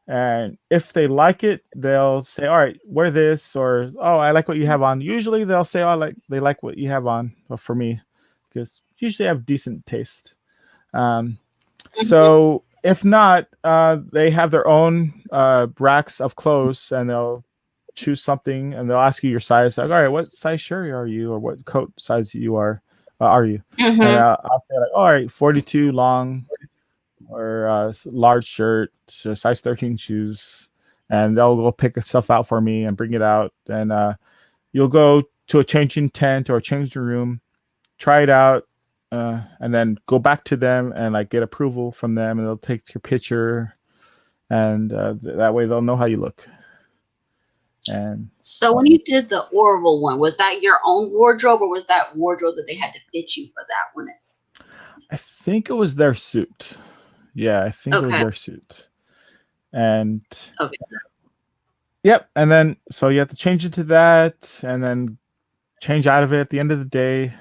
And if they like it, they'll say, "All right, wear this," or "Oh, I like what you have on." Usually, they'll say, "Oh, they like what you have on." Well, for me, because usually I have decent taste. Um, Mm-hmm. so if not, they have their own racks of clothes, and they'll choose something, and they'll ask you your size. Like, all right, what size shirt are you, or what coat size are you? And Mm-hmm. I'll say like, all right, 42 long, or large shirt, size 13 shoes, and they'll go pick stuff out for me and bring it out, and you'll go to a changing tent or a changing room, try it out, and then go back to them and like get approval from them, and they'll take your picture, and that way they'll know how you look. And So when you did the Orville one, was that your own wardrobe, or was that wardrobe that they had to fit you for that one? I think it was their suit. Yeah, I think it was Okay. their suit. And Okay. yep, and then so you have to change it to that, and then change out of it at the end of the day.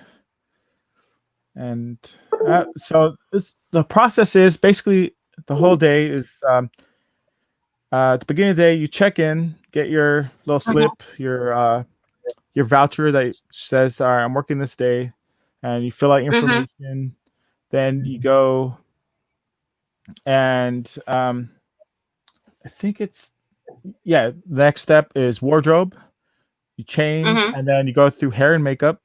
And so the process is basically the whole day is at the beginning of the day you check in, get your little Mhm. slip, your voucher that says, "All right, I'm working this day," and you fill out your Mhm. information. Then you go and I think it's yeah. The next step is wardrobe. You change, Mhm. and then you go through hair and makeup.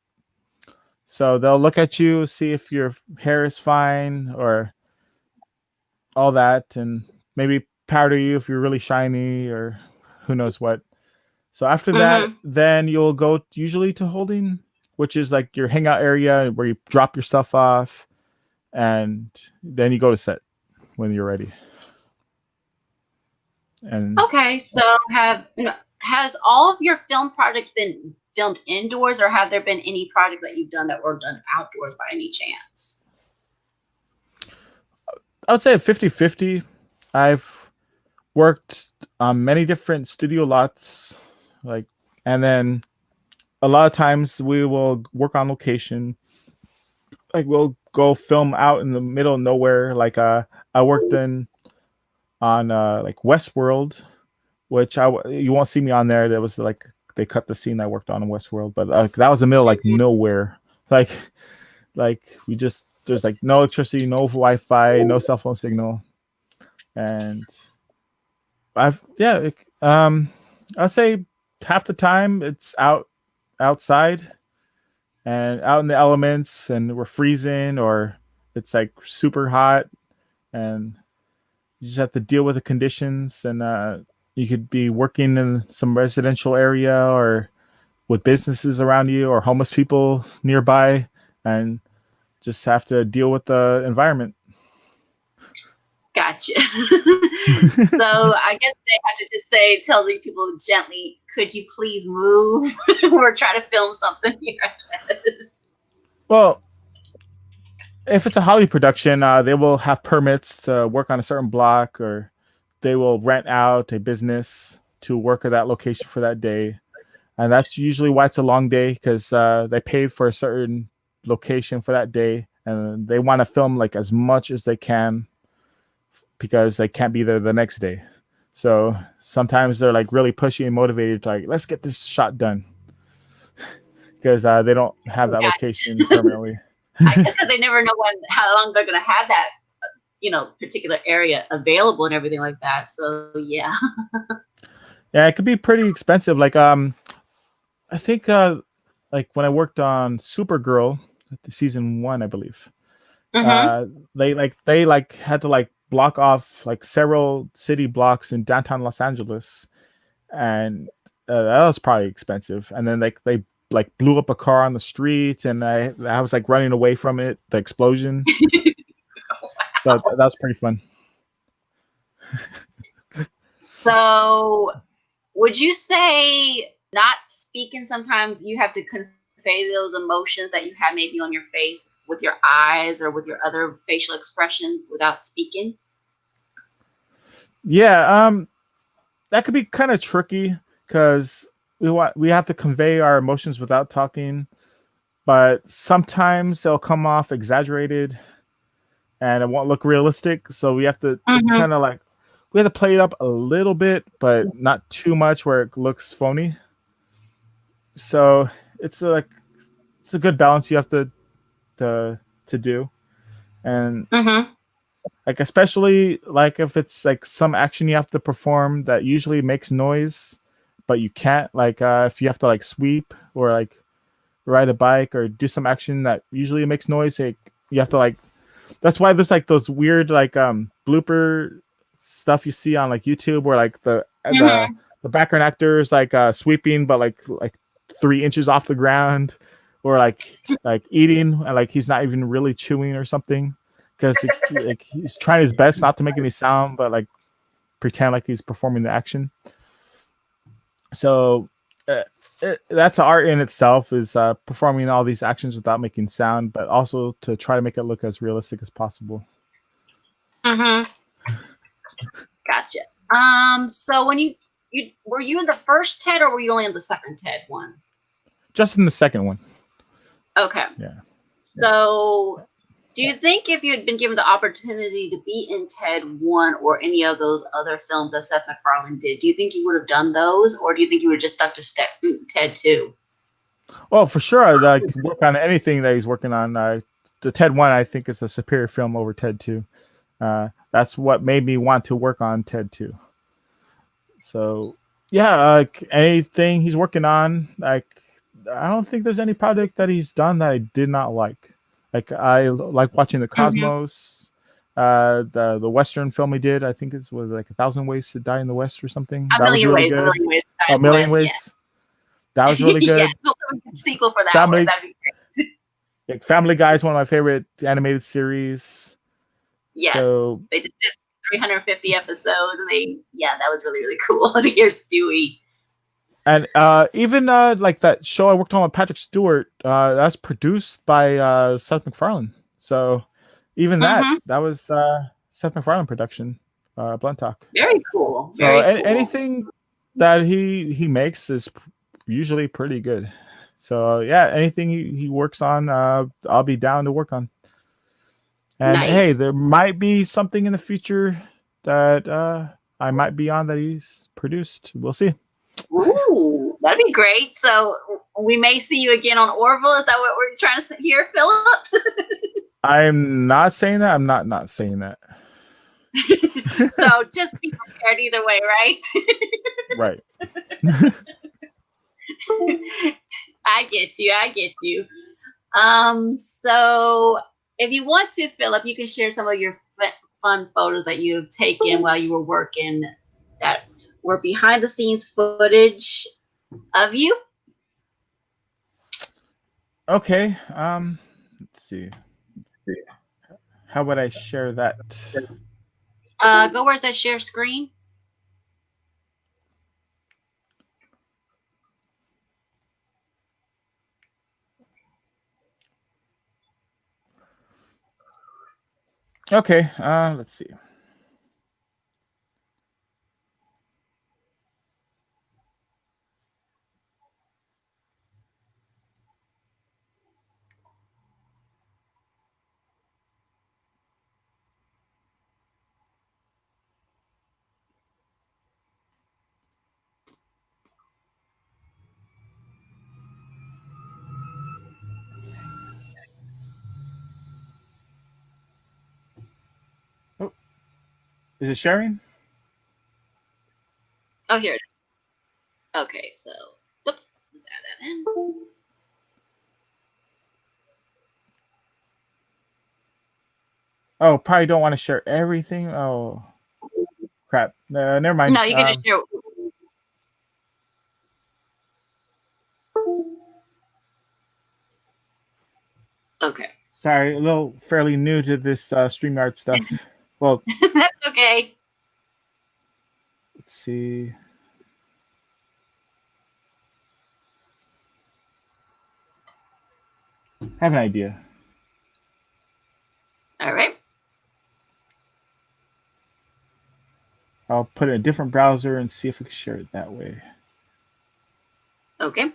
So they'll look at you, see if your hair is fine or all that, and maybe powder you if you're really shiny or who knows what. So after that, Mhm. then you'll go usually to holding, which is like your hangout area where you drop your stuff off, and then you go to set when you're ready. And Okay. So has all of your film projects been filmed indoors, or have there been any projects that you've done that were done outdoors by any chance? I would say 50-50. I've worked on many different studio lots, like, and then a lot of times we will work on location. Like we'll go film out in the middle of nowhere. Like I worked in on like Westworld, which you won't see me on there. That was like they cut the scene I worked on in Westworld, but that was the middle of, like Mhm. nowhere. Like we just there's like no electricity, no Wi-Fi, no cell phone signal, and I've yeah. I'd say half the time it's outside and out in the elements, and we're freezing or it's like super hot, and you just have to deal with the conditions. And you could be working in some residential area or with businesses around you or homeless people nearby, and just have to deal with the environment. Gotcha. So I guess they have to just tell these people gently, "Could you please move? We're trying to film something here." I guess. Well, if it's a Hollywood production, they will have permits to work on a certain block, or they will rent out a business to work at that location for that day. And that's usually why it's a long day, because they paid for a certain location for that day, and they want to film like as much as they can because they can't be there the next day. So sometimes they're like really pushy and motivated to like, let's get this shot done, because they don't have that location Gotcha. permanently. I guess because they never know how long they're going to have that, particular area available and everything like that. So yeah. Yeah, it could be pretty expensive. Like I think like when I worked on Supergirl, the season one, I believe, Mm-hmm. They had to like block off like several city blocks in downtown Los Angeles, and that was probably expensive. And then like they like blew up a car on the street, and I was like running away from it, the explosion. But that was pretty fun. So, would you say not speaking sometimes you have to convey those emotions that you have maybe on your face with your eyes or with your other facial expressions without speaking? Yeah, that could be kind of tricky because we have to convey our emotions without talking, but sometimes they'll come off exaggerated and it won't look realistic. So we have to Mm-hmm. kind of like we have to play it up a little bit, but not too much where it looks phony. So like it's a good balance you have to do, and Mm-hmm. like especially like if it's like some action you have to perform that usually makes noise, but you can't like if you have to like sweep or like ride a bike or do some action that usually makes noise, like, you have to like that's why there's like those weird like blooper stuff you see on like YouTube where like Mm-hmm. the background actor is like sweeping but like 3 inches off the ground, or like eating and like he's not even really chewing or something because like he's trying his best not to make any sound but like pretend like he's performing the action. So uh, that's art in itself, is performing all these actions without making sound, but also to try to make it look as realistic as possible. Mm-hmm. Gotcha. So when you were you in the first TED or were you only in the second TED one? Just in the second one. Okay. Yeah. Yeah. So do you think if you had been given the opportunity to be in TED 1 or any of those other films that Seth MacFarlane did, do you think you would have done those, or do you think you would have just stuck to TED 2? Well, for sure, I'd like work on anything that he's working on. The Ted One, I think, is a superior film over Ted Two. That's what made me want to work on Ted Two. So, yeah, like anything he's working on, like I don't think there's any project that he's done that I did not like. Like I like watching the Mm-hmm. Cosmos, the Western film he did. I think it was like 1,000 Ways to Die in the West or something. A That was million really ways, a good. million ways to die A in the million West, ways. yes. That was really Yes, good. hopefully we get a sequel for that one. Family That'd be great. like Family Guy is one of my favorite animated series. Yes, So they just did 350 episodes, and yeah, that was really, really cool to hear Stewie. and even like that show I worked on with Patrick Stewart, that's produced by Seth MacFarlane. So even Mm-hmm. that was Seth MacFarlane production, Blunt Talk. Very cool, So very cool. anything that he makes is usually pretty good. So yeah, anything he works on, I'll be down to work on. And hey, Nice. there might be something in the future that I might be on that he's produced. We'll see. Ooh, that'd be great. So we may see you again on Orville. Is that what we're trying to hear, Philip? I'm not saying that. I'm not saying that. So just be prepared either way, right? Right. I get you. I get you. So if you want to, Philip, you can share some of your fun photos that you've taken while you were working that were behind the scenes footage of you. Okay. Let's see. How would I share that? Go where it says share screen. Okay. Let's see. Oh, is it sharing? Oh, here it is. Okay, so let's add that in. Oh, probably don't want to share everything. Oh, crap. Never mind. No, you can just share. Okay. Sorry, a little fairly new to this StreamYard stuff. Well, That's okay. let's see. I have an idea. All right. I'll put it in a different browser and see if I can share it that way. Okay.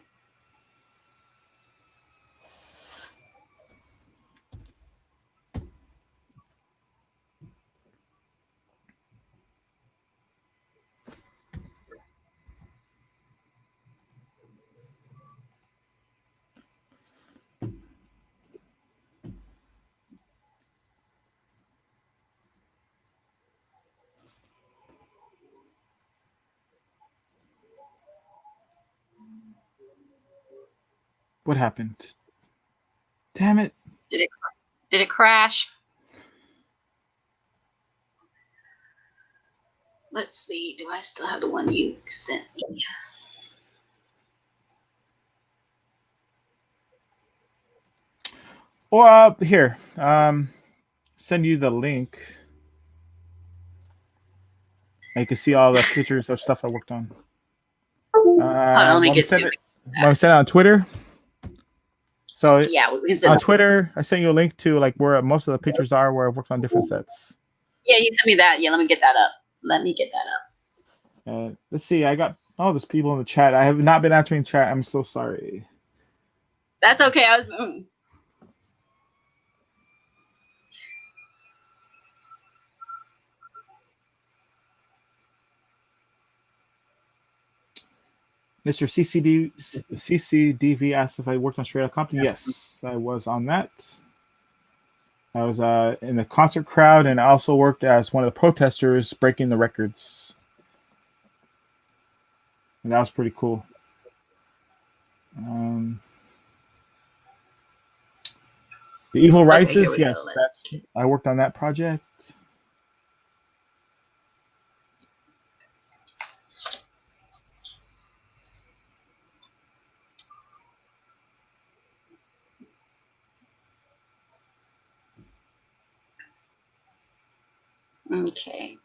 What happened? Damn it. Did it crash? Let's see. Do I still have the one you sent me? Well, here. Send you the link. And you can see all the pictures of stuff I worked on. Hold on, let me get send it. I'm sending it on Twitter. So yeah, we can send on Twitter, I sent you a link to like where most of the pictures are, where I worked on different sets. Yeah, you sent me that. Yeah, let me get that up. Let's see. I got all these people in the chat. I have not been answering chat. I'm so sorry. That's okay. Mr. CCDV asked if I worked on Straight Outta Compton. Yes, I was on that. I was in the concert crowd, and I also worked as one of the protesters breaking the records. And that was pretty cool. The Evil Rises, yes, I worked on that project. Okay.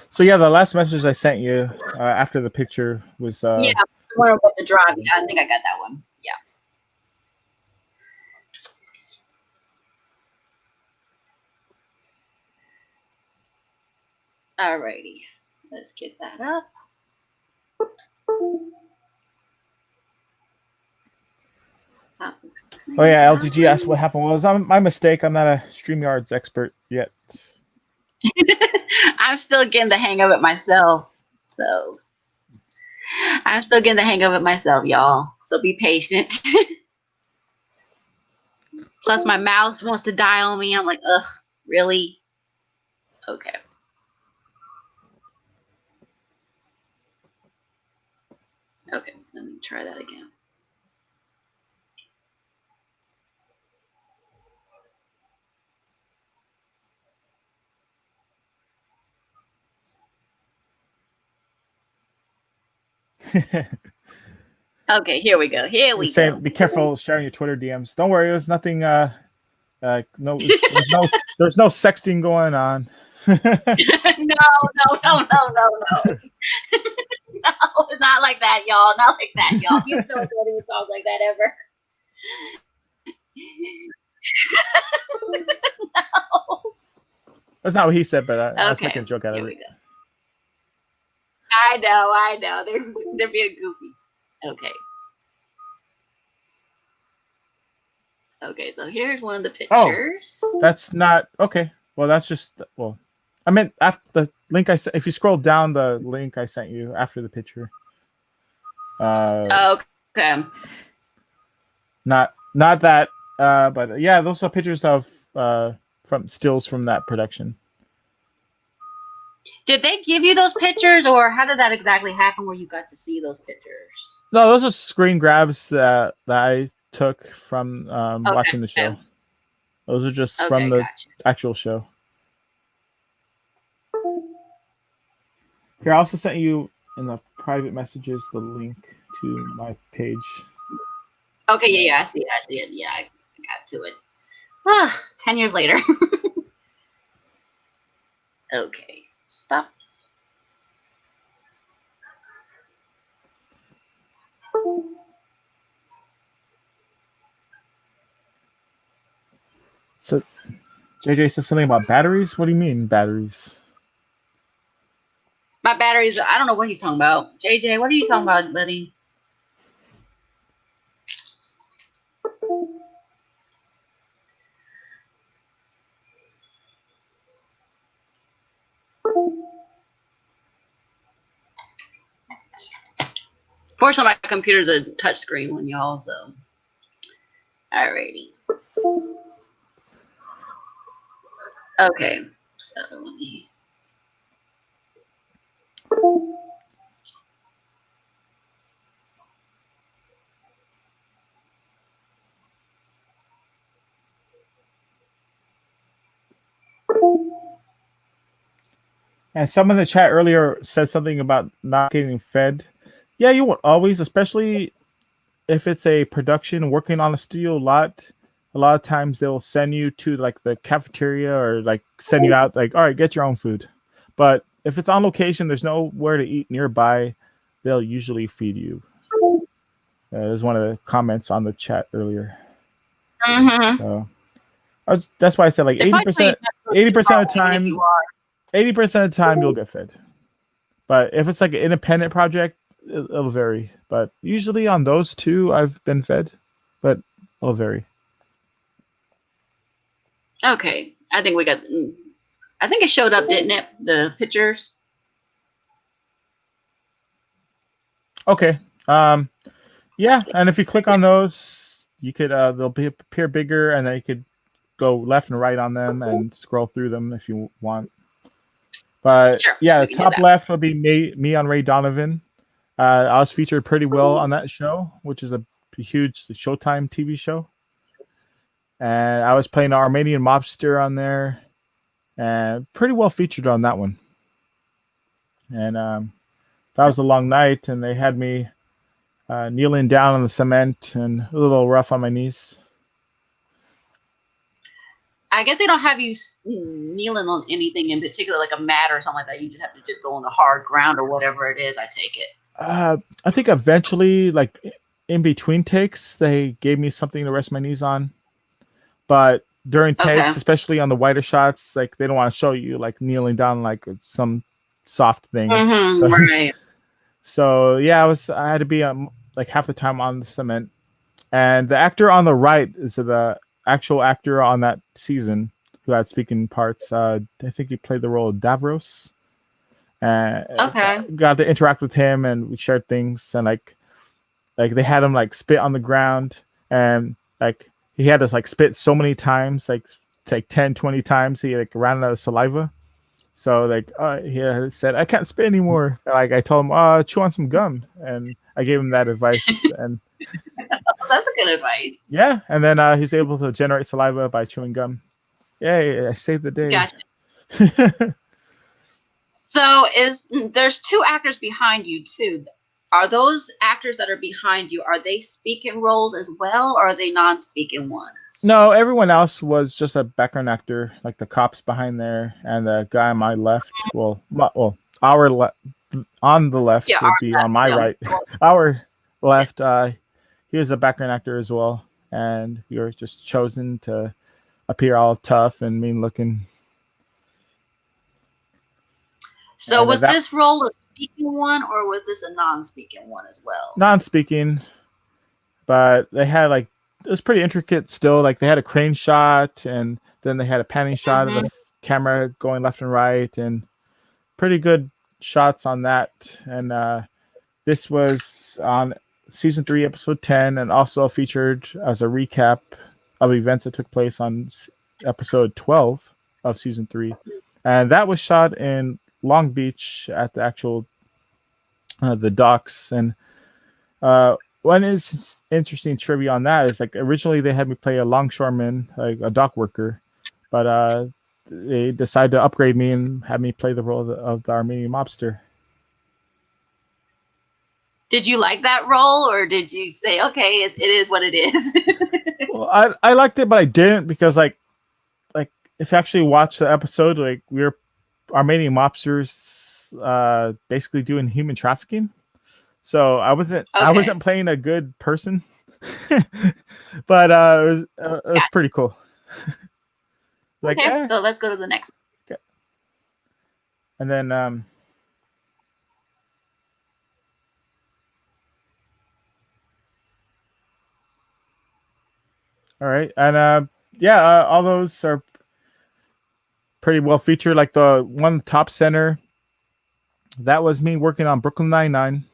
So yeah, the last message I sent you after the picture was yeah, the one about the drive. Yeah, I think I got that one. Yeah. Alrighty, let's get that up. Oh yeah, LTG asked what happened. Well, it's my mistake. I'm not a StreamYards expert yet. I'm still getting the hang of it myself. So I'm still getting the hang of it myself, y'all. So be patient. Plus my mouse wants to die on me. I'm like, ugh, really? Okay. Okay, let me try that again. Okay, here we go. Be careful sharing your Twitter DMs. Don't worry, there's nothing. No, there's no sexting going on. No. No, it's not like that, y'all. Not like that, y'all. You don't even talk like that ever. No. That's not what he said, but I was making a joke out of it. Here we go. I know. They're being goofy. Okay. Okay, so here's one of the pictures. Oh, that's not okay. Well, that's just I meant after the link I sent. If you scroll down the link I sent you after the picture. Okay. Not that. But yeah, those are pictures of from stills from that production. Did they give you those pictures, or how did that exactly happen where you got to see those pictures? No, those are screen grabs that I took from watching the show. Okay. Those are just from Okay, the gotcha. actual show. Here, I also sent you in the private messages the link to my page. Okay, yeah, I see it. Yeah, I got to it. 10 years later. Okay, stop. So, JJ said something about batteries. What do you mean batteries? My batteries, I don't know what he's talking about. JJ, what are you talking about, buddy? Fortunately, my computer's a touchscreen one, y'all, so. Alrighty. Okay, so let me. And someone in the chat earlier said something about not getting fed. Yeah, you won't always, especially if it's a production working on a studio lot. A lot of times they'll send you to like the cafeteria or like send you out like, all right, get your own food. But if it's on location, there's nowhere to eat nearby. They'll usually feed you. There's one of the comments on the chat earlier. Mm-hmm. So that's why I said like 80%, 80% of the time, 80% of the time you'll get fed. But if it's like an independent project, it'll vary. But usually on those two, I've been fed, but it'll vary. Okay, I think we got. I think it showed up, didn't it? The pictures. Okay. Yeah, and if you click on those, you could they'll appear bigger, and then you could go left and right on them and scroll through them if you want. But Sure, yeah, top left will be me on Ray Donovan. I was featured pretty well on that show, which is a huge Showtime TV show. And I was playing an Armenian mobster on there, and pretty well featured on that one. And that was a long night, and they had me kneeling down on the cement and a little rough on my knees. I guess they don't have you kneeling on anything in particular, like a mat or something like that. You just have to just go on the hard ground or whatever it is. I take it. I think eventually, like in between takes, they gave me something to rest my knees on. But during takes, especially on the wider shots, like they don't want to show you like kneeling down like it's some soft thing. Mm-hmm, so, right. So yeah, I had to be like half the time on the cement. And the actor on the right is the actual actor on that season who had speaking parts. I think he played the role of Davros. Got to interact with him, and we shared things. And like they had him like spit on the ground, and like he had to like spit so many times, like 10, 20 times. He like ran out of saliva. So like he said, I can't spit anymore. Like I told him, chew on some gum, and I gave him that advice. And that's a good advice. Yeah, and then he's able to generate saliva by chewing gum. Yay! I saved the day. Gotcha. So there's two actors behind you too. Are those actors that are behind you? Are they speaking roles as well, or are they non-speaking ones? No, everyone else was just a background actor, like the cops behind there, and the guy on my left. Well, our left on the left would be on my right. Our left, he was a background actor as well, and he was just chosen to appear all tough and mean looking. So was this role a speaking one, or was this a non-speaking one as well? Non-speaking, but they had like it was pretty intricate still. Like they had a crane shot, and then they had a panning shot of the camera going left and right, and pretty good shots on that. And this was on season 3, episode 10, and also featured as a recap of events that took place on episode 12 of season 3, and that was shot in Long Beach at the actual the docks. And one is interesting trivia on that is like originally they had me play a longshoreman, like a dock worker, but they decided to upgrade me and have me play the role of the Armenian mobster. Did you like that role, or did you say, okay, it is what it is? Well, I liked it, but I didn't because like if you actually watch the episode, like we were Armenian mobsters basically doing human trafficking. So I wasn't playing a good person, but it was pretty cool. Like, okay, so let's go to the next one. Okay. And then all right, and yeah, all those are pretty well featured. Like the one top center, that was me working on Brooklyn Nine-Nine,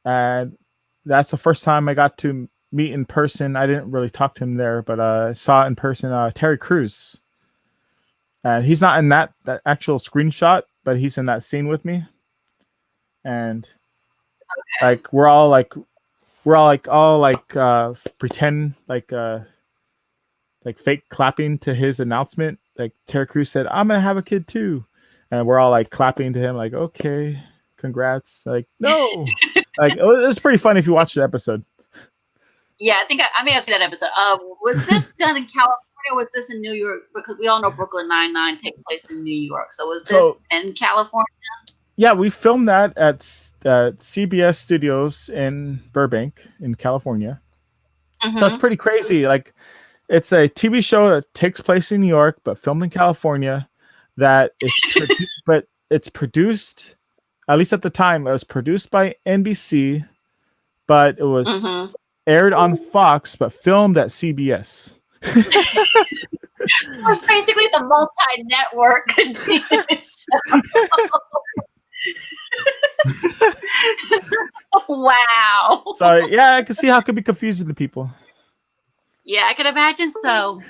and that's the first time I got to meet in person. I didn't really talk to him there, but I saw in person Terry Crews, and he's not in that actual screenshot, but he's in that scene with me, and like we're all pretend like fake clapping to his announcement. Like Terry Crews said, "I'm gonna have a kid too," and we're all like clapping to him, like, "Okay, congrats!" Like, no, like it was pretty fun if you watch the episode. Yeah, I think I may have seen that episode. Was this done in California? Or was this in New York? Because we all know Brooklyn Nine-Nine takes place in New York. So was this in California? Yeah, we filmed that at CBS Studios in Burbank, in California. Mm-hmm. So it's pretty crazy. Like, it's a TV show that takes place in New York, but filmed in California. That is, but it's produced, at least at the time, it was produced by NBC, but it was aired on Fox, but filmed at CBS. So it's basically the multi-network show. Wow. So yeah, I can see how it could be confusing to people. Yeah, I can imagine so.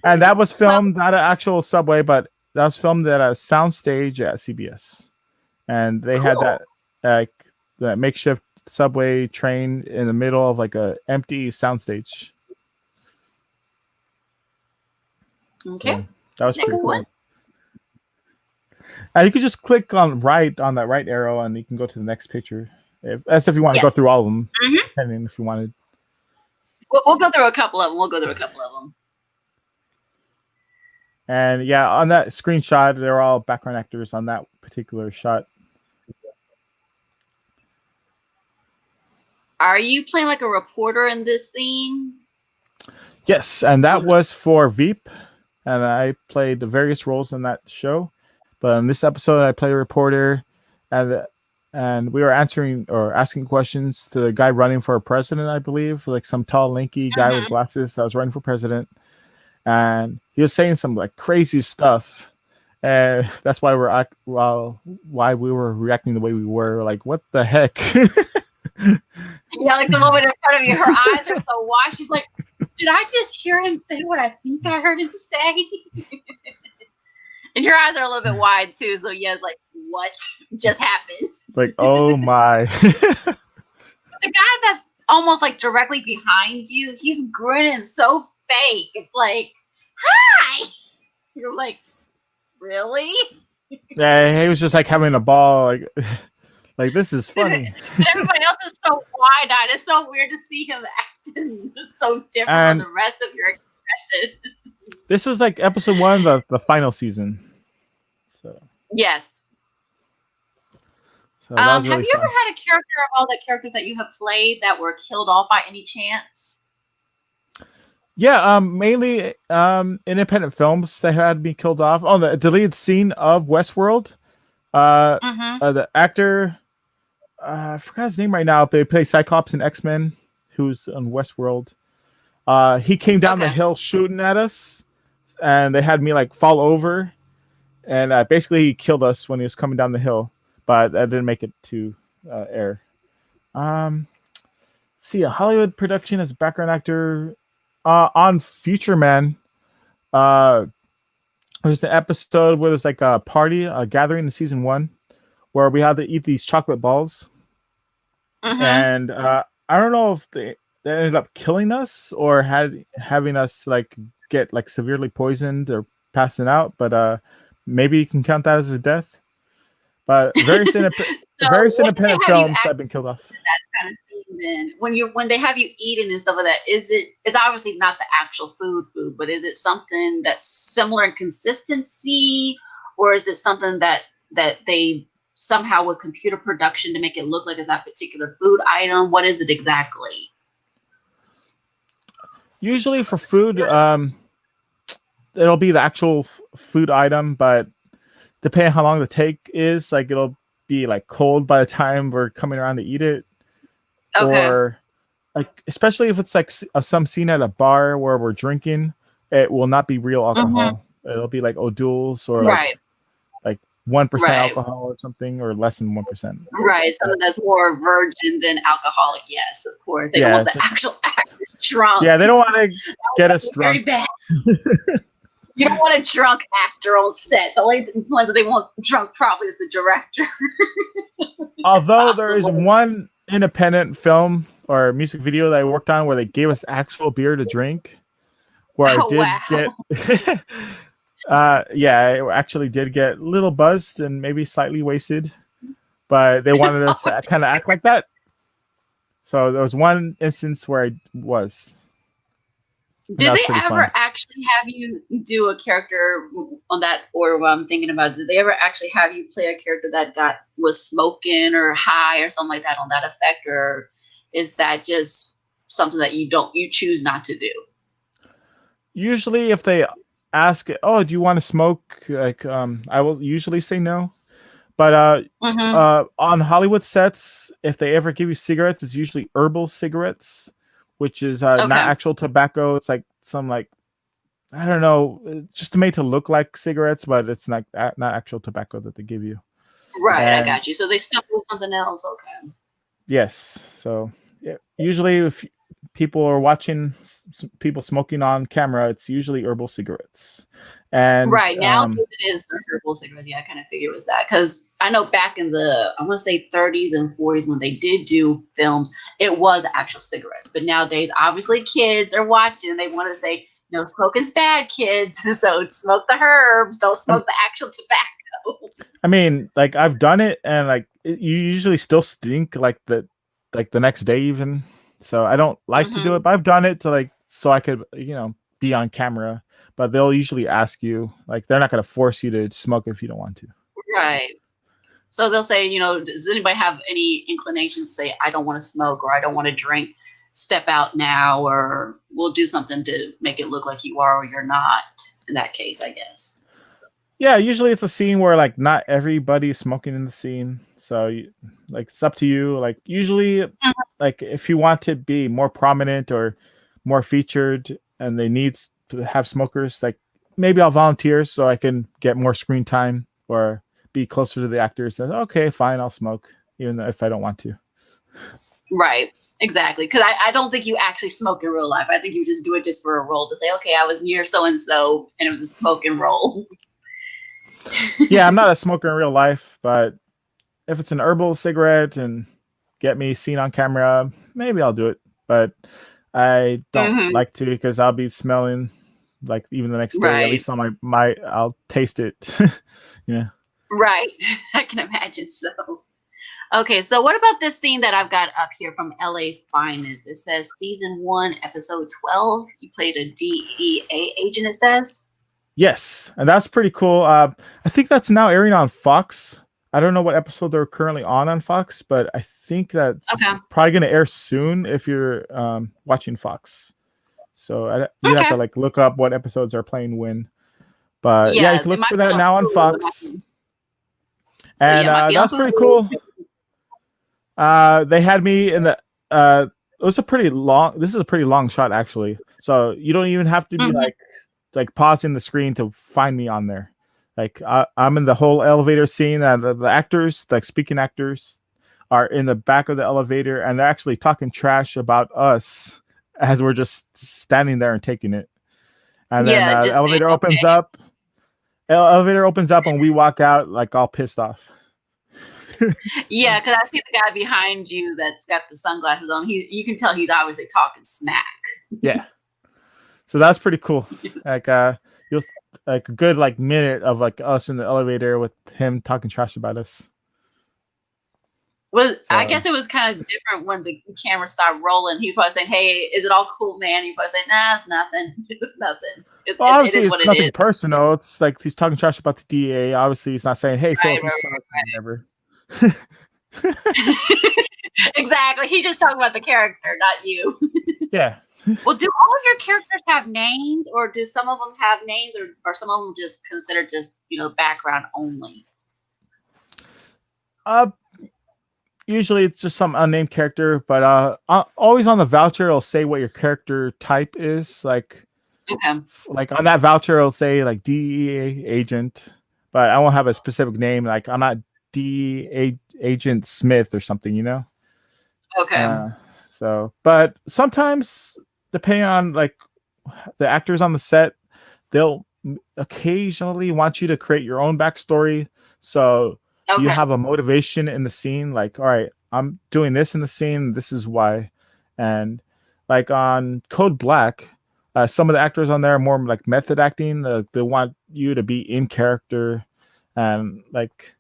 And that was filmed not an actual subway, but that was filmed at a soundstage at CBS. And they had that makeshift subway train in the middle of like a empty soundstage. Okay. So that was Next pretty cool. one. And you could just click on that right arrow, and you can go to the next picture. That's if you want to go through all of them, depending if you wanted. We'll go through a couple of them. And yeah, on that screenshot, they're all background actors on that particular shot. Are you playing like a reporter in this scene? Yes, and that was for Veep, and I played the various roles in that show. But in this episode, I played a reporter, and we were asking questions to the guy running for president, I believe, like some tall, lanky guy with glasses that was running for president. And he was saying some like crazy stuff, and that's why why we were reacting the way we were. Like, what the heck? Yeah, like the woman in front of you, her eyes are so wide. She's like, "Did I just hear him say what I think I heard him say?" And your eyes are a little bit wide too, so yeah, it's like, what just happened? Like, oh my! The guy that's almost like directly behind you, he's grinning so fake. It's like, hi. You're like, really? Yeah, he was just like having a ball, like this is funny. And everybody else is so wide-eyed. It's so weird to see him acting so different from the rest of your expression. This was like episode 1 of the final season. So yes. So have you ever had a character of all the characters that you have played that were killed off by any chance? Yeah, mainly independent films that had me killed off. Oh, the deleted scene of Westworld. The actor, I forgot his name right now, but he played Cyclops in X-Men, who's on Westworld. He came down the hill shooting at us, and they had me like fall over, and basically he killed us when he was coming down the hill, but that didn't make it to air. See, a Hollywood production as a background actor on Future Man. There's an episode where there's like a party, a gathering in season 1, where we had to eat these chocolate balls, Mm-hmm. and I don't know if they ended up killing us or having us like get like severely poisoned or passing out, but maybe you can count that as a death. But So various when they independent have you films act have been killed off. kind of scene, then when they have you eating and stuff like that, it's obviously not the actual food, but is it something that's similar in consistency, or is it something that they somehow with computer production to make it look like it's that particular food item? What is it exactly? Usually for food, it'll be the actual food item, but depending how long the take is, like it'll be like cold by the time we're coming around to eat it, Okay. or like especially if it's like some scene at a bar where we're drinking, it will not be real Mm-hmm. alcohol. It'll be like O'Doul's or Right. like 1% Right. alcohol or something, or less than 1%. Right. Something that's more virgin than alcoholic. Yes, of course. They don't Yeah, want the just actual actor drunk. yeah, they don't want to get us Very drunk. bad. You don't want a drunk actor on set. The only one that they want drunk probably is the director. If Although there is possible. one independent film or music video that I worked on where they gave us actual beer to drink, where I Oh did wow. get yeah, I actually did get a little buzzed and maybe slightly wasted, but they wanted us to kind of act like that. So there was one instance where I was, and that Did was they pretty ever fun. actually have you do a character on that, or what I'm thinking about? Did they ever actually have you play a character that got was smoking or high or something like that on that effect, or is that just something that you choose not to do? Usually, if they ask, "Oh, do you want to smoke?" Like, I will usually say no. But Mm-hmm. on Hollywood sets, if they ever give you cigarettes, it's usually herbal cigarettes, which is not Okay. actual tobacco. It's like some like I don't know, just made to look like cigarettes, but it's not actual tobacco that they give you. Right, I And got you. So they stuck with something else. Okay. yes, so yeah, usually if people are watching people smoking on camera, it's usually herbal cigarettes. And Right. Nowadays it is the herbal cigarettes. Yeah, I kind of figured it was that. Because I know back in the, I want to say 30s and 40s when they did do films, it was actual cigarettes. But nowadays, obviously kids are watching. They want to say, no, smoking's bad, kids. So smoke the herbs. Don't um, smoke the actual tobacco. I mean, like I've done it, and like you usually still stink like the next day even. So I don't like to do it, Hmm. but I've done it to like so I could be on camera. But they'll usually ask you like they're not gonna force you to smoke if you don't want to. Right. So they'll say, does anybody have any inclination to say, I don't want to smoke or I don't want to drink? Step out now, or we'll do something to make it look like you are or you're not. In that case, I guess. Yeah, usually it's a scene where like not everybody's smoking in the scene, so like it's up to you. Like usually, like if you want to be more prominent or more featured, and they need to have smokers, like maybe I'll volunteer so I can get more screen time or be closer to the actors. Then okay, fine, I'll smoke even if I don't want to. Right. Exactly. Because I don't think you actually smoke in real life. I think you just do it just for a role to say, okay, I was near so and so and it was a smoking role. Yeah, I'm not a smoker in real life, but if it's an herbal cigarette and get me seen on camera, maybe I'll do it. But I don't Hmm. like to because I'll be smelling like even the next day. At Right. least on my I'll taste it. Yeah. Right. I can imagine so. Okay, so what about this scene that I've got up here from LA's Finest? It says season 1, episode 12. You played a DEA agent, it says. Yes, and that's pretty cool. I think that's now airing on Fox. I don't know what episode they're currently on Fox, but I think that's Okay. probably going to air soon if you're watching Fox. So you'd have Okay. to like look up what episodes are playing when. But yeah, you Yeah, can it look might for be that on now on Hulu. Fox, So yeah, and it might be on that's pretty Hulu. cool. They had me in the. It was a pretty long. This is a pretty long shot actually. So you don't even have to be Hmm. like pausing the screen to find me on there. Like I'm in the whole elevator scene, and the actors, like speaking actors, are in the back of the elevator, and they're actually talking trash about us as we're just standing there and taking it. And then Yeah, the just saying, elevator opens okay. up, Elevator opens up and we walk out like all pissed off. Yeah, because I see the guy behind you that's got the sunglasses on. You can tell he's obviously talking smack. Yeah. So that's pretty cool. Like you'll like a good like minute of like us in the elevator with him talking trash about us. I guess it was kind of different when the camera stopped rolling. He was probably saying, "Hey, is it all cool, man?" He probably saying, "Nah, it's nothing. It was nothing. Obviously, it is what it's it nothing is." personal. It's like he's talking trash about the DA. Obviously, he's not saying, "Hey, Philip, you suck," or whatever. Exactly. He's just talking about the character, not you. Yeah. Well, do all of your characters have names, or do some of them have names, or some of them just considered just background only? Usually it's just some unnamed character, but always on the voucher it'll say what your character type is. Like on that voucher it'll say like DEA agent, but I won't have a specific name. Like I'm not DEA agent Smith or something, Okay. So, but sometimes depending on like the actors on the set, they'll occasionally want you to create your own backstory. So you have a motivation in the scene, like, all right, I'm doing this in the scene, this is why. And like on Code Black, some of the actors on there are more like method acting. They want you to be in character and like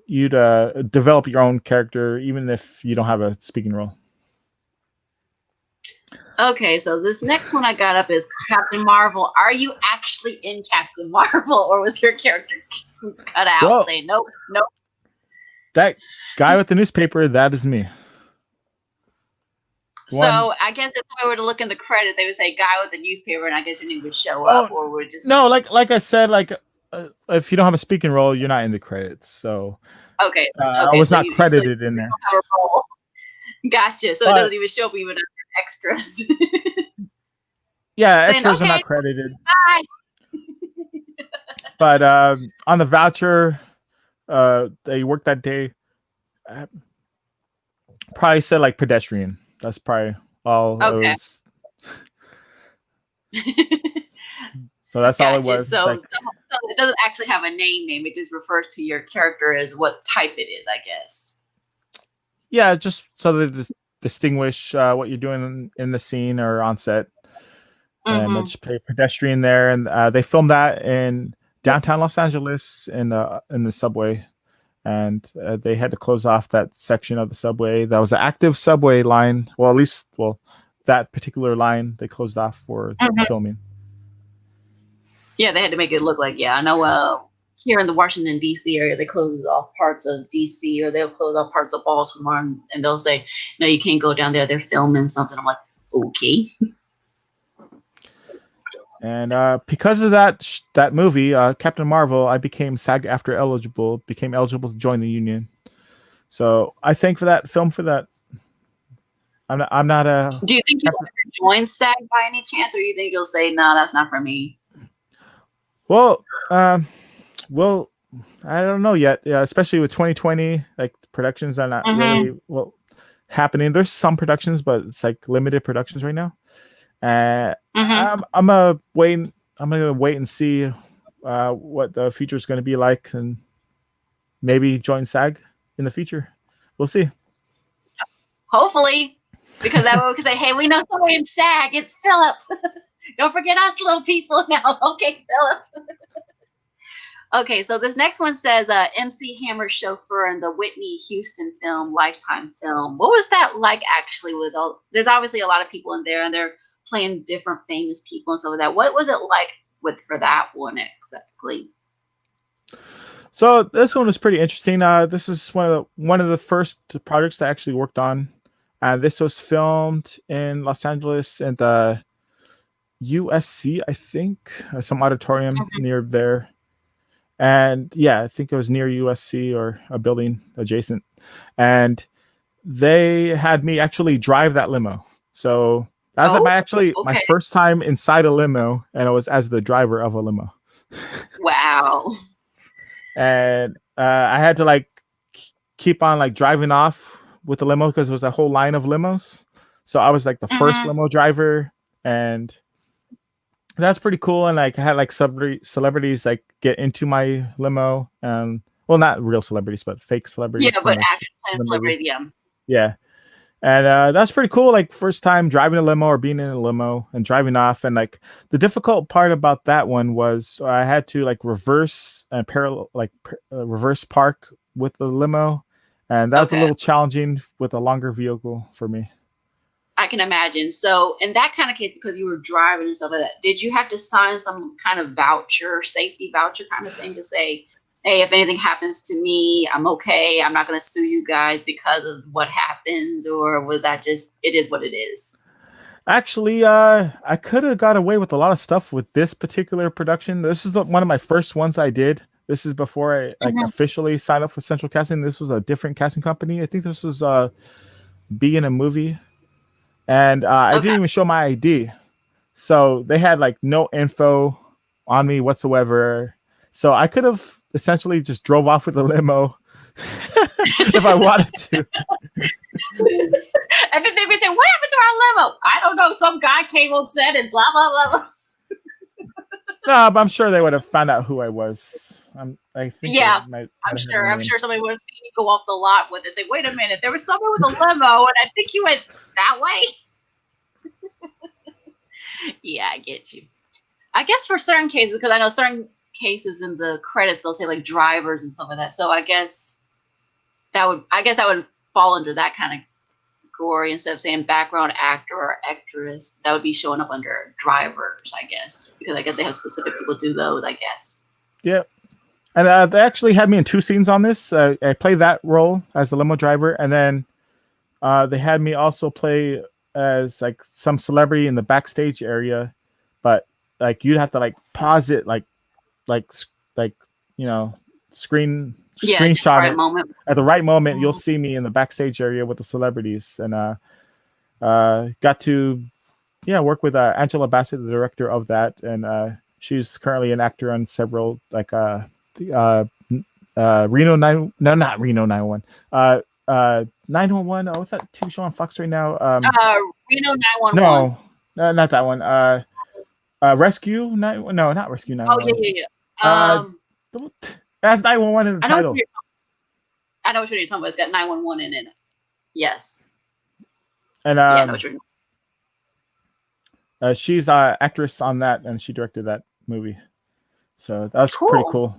you to develop your own character even if you don't have a speaking role. Okay, so this next one I got up is Captain Marvel. Are you actually in Captain Marvel, or was your character cut out saying nope? That guy with the newspaper, that is me. So I guess if I were to look in the credits, they would say "guy with the newspaper," and I guess your name would show up, or would just like I said, like if you don't have a speaking role, you're not in the credits. So I was not credited in there. Gotcha. So it doesn't even show up even under extras. Yeah, extras are not credited. But on the voucher, they worked that day. Probably said like pedestrian. That's probably all it was. So that's all it was. So it doesn't actually have a name. It just refers to your character as what type it is, I guess. Yeah, just so they distinguish what you're doing in the scene or on set. And they just play pedestrian there, and they filmed that in downtown Los Angeles in the subway, and they had to close off that section of the subway. That was an active subway line. Well, at least that particular line they closed off for filming. Yeah, they had to make it look like I know. Here in the Washington D.C. area, they close off parts of D.C. or they'll close off parts of Baltimore, and they'll say, "No, you can't go down there. They're filming something." I'm like, okay. And because of that movie, Captain Marvel, I became SAG-AFTRA eligible, became eligible to join the union. So I thank for that film for that. I'm not a. Do you think you'll ever join SAG by any chance, or do you think you'll say, "No, that's not for me"? Well, I don't know yet. Yeah, especially with 2020, like productions are not really happening. There's some productions, but it's like limited productions right now. I'm gonna wait and see what the future is going to be like, and maybe join SAG in the future. We'll see. Hopefully, because that way we can say, "Hey, we know somebody in SAG. It's Phillip. Don't forget us little people now." Okay, Phillip. Okay, so this next one says MC Hammer's chauffeur in the Whitney Houston film, Lifetime film. What was that like actually there's obviously a lot of people in there and they're playing different famous people and stuff like that. What was it like for that one exactly? So this one was pretty interesting. This is one of the first projects that I actually worked on. This was filmed in Los Angeles and the USC, I think, some auditorium near there. And yeah, I think it was near USC or a building adjacent. And they had me actually drive that limo. So that was my first time inside a limo, and it was as the driver of a limo. Wow. And I had to like keep on like driving off with the limo because it was a whole line of limos. So I was like the first limo driver, and that's pretty cool. And like I had like celebrities like get into my limo, and well, not real celebrities, but fake Yeah, celebrities from but actual the movie. celebrity, yeah. Yeah. And that's pretty cool. Like first time driving a limo or being in a limo and driving off. And like the difficult part about that one was I had to like reverse and parallel, like reverse park with the limo, and that was a Okay. little challenging with a longer vehicle for me. I can imagine. So, in that kind of case, because you were driving and stuff like that, did you have to sign some kind of voucher, safety voucher kind of thing to say, hey, if anything happens to me, I'm okay. I'm not going to sue you guys because of what happens? Or was that just, it is what it is? Actually, I could have got away with a lot of stuff with this particular production. This is one of my first ones I did. This is before I like Mhm. officially signed up for Central Casting. This was a different casting company. I think this was being a movie, and I Okay. didn't even show my ID. So they had like no info on me whatsoever. So I could have essentially just drove off with a limo if I wanted to. And then they would say, what happened to our limo? I don't know. Some guy came on set and blah, blah, blah, blah. No, but I'm sure they would have found out who I was. I think they Yeah, might have had my I'm name. sure somebody would have seen you go off the lot with it. Say, wait a minute, there was someone with a limo, and I think you went that way. Yeah, I get you. I guess for certain cases, because I know certain cases in the credits they'll say like drivers and stuff like that. So I guess that would fall under that kind of category instead of saying background actor or actress. That would be showing up under drivers, I guess, because I guess they have specific people do those. I guess. Yeah. And they actually had me in two scenes on this. I played that role as the limo driver, and then they had me also play as like some celebrity in the backstage area, but like you'd have to like pause it, like like you know Yeah, just the screenshot right it moment. at the right moment. You'll Mhm. see me in the backstage area with the celebrities, and got to work with Angela Bassett, the director of that, and she's currently an actor on several like uh, Reno 9, no, not Reno 911, 911. Oh, what's that TV show on Fox right now? Uh, Reno 911. No, not that one. Rescue 9, no, not Rescue Oh yeah, 911. yeah, yeah. Uh, that's 911 in the I know what title. you're. I know what you're talking about. It's got 911 in it. Yes. And Yeah, I know what you're. she's actress on that, and she directed that movie. So that was pretty Cool. cool.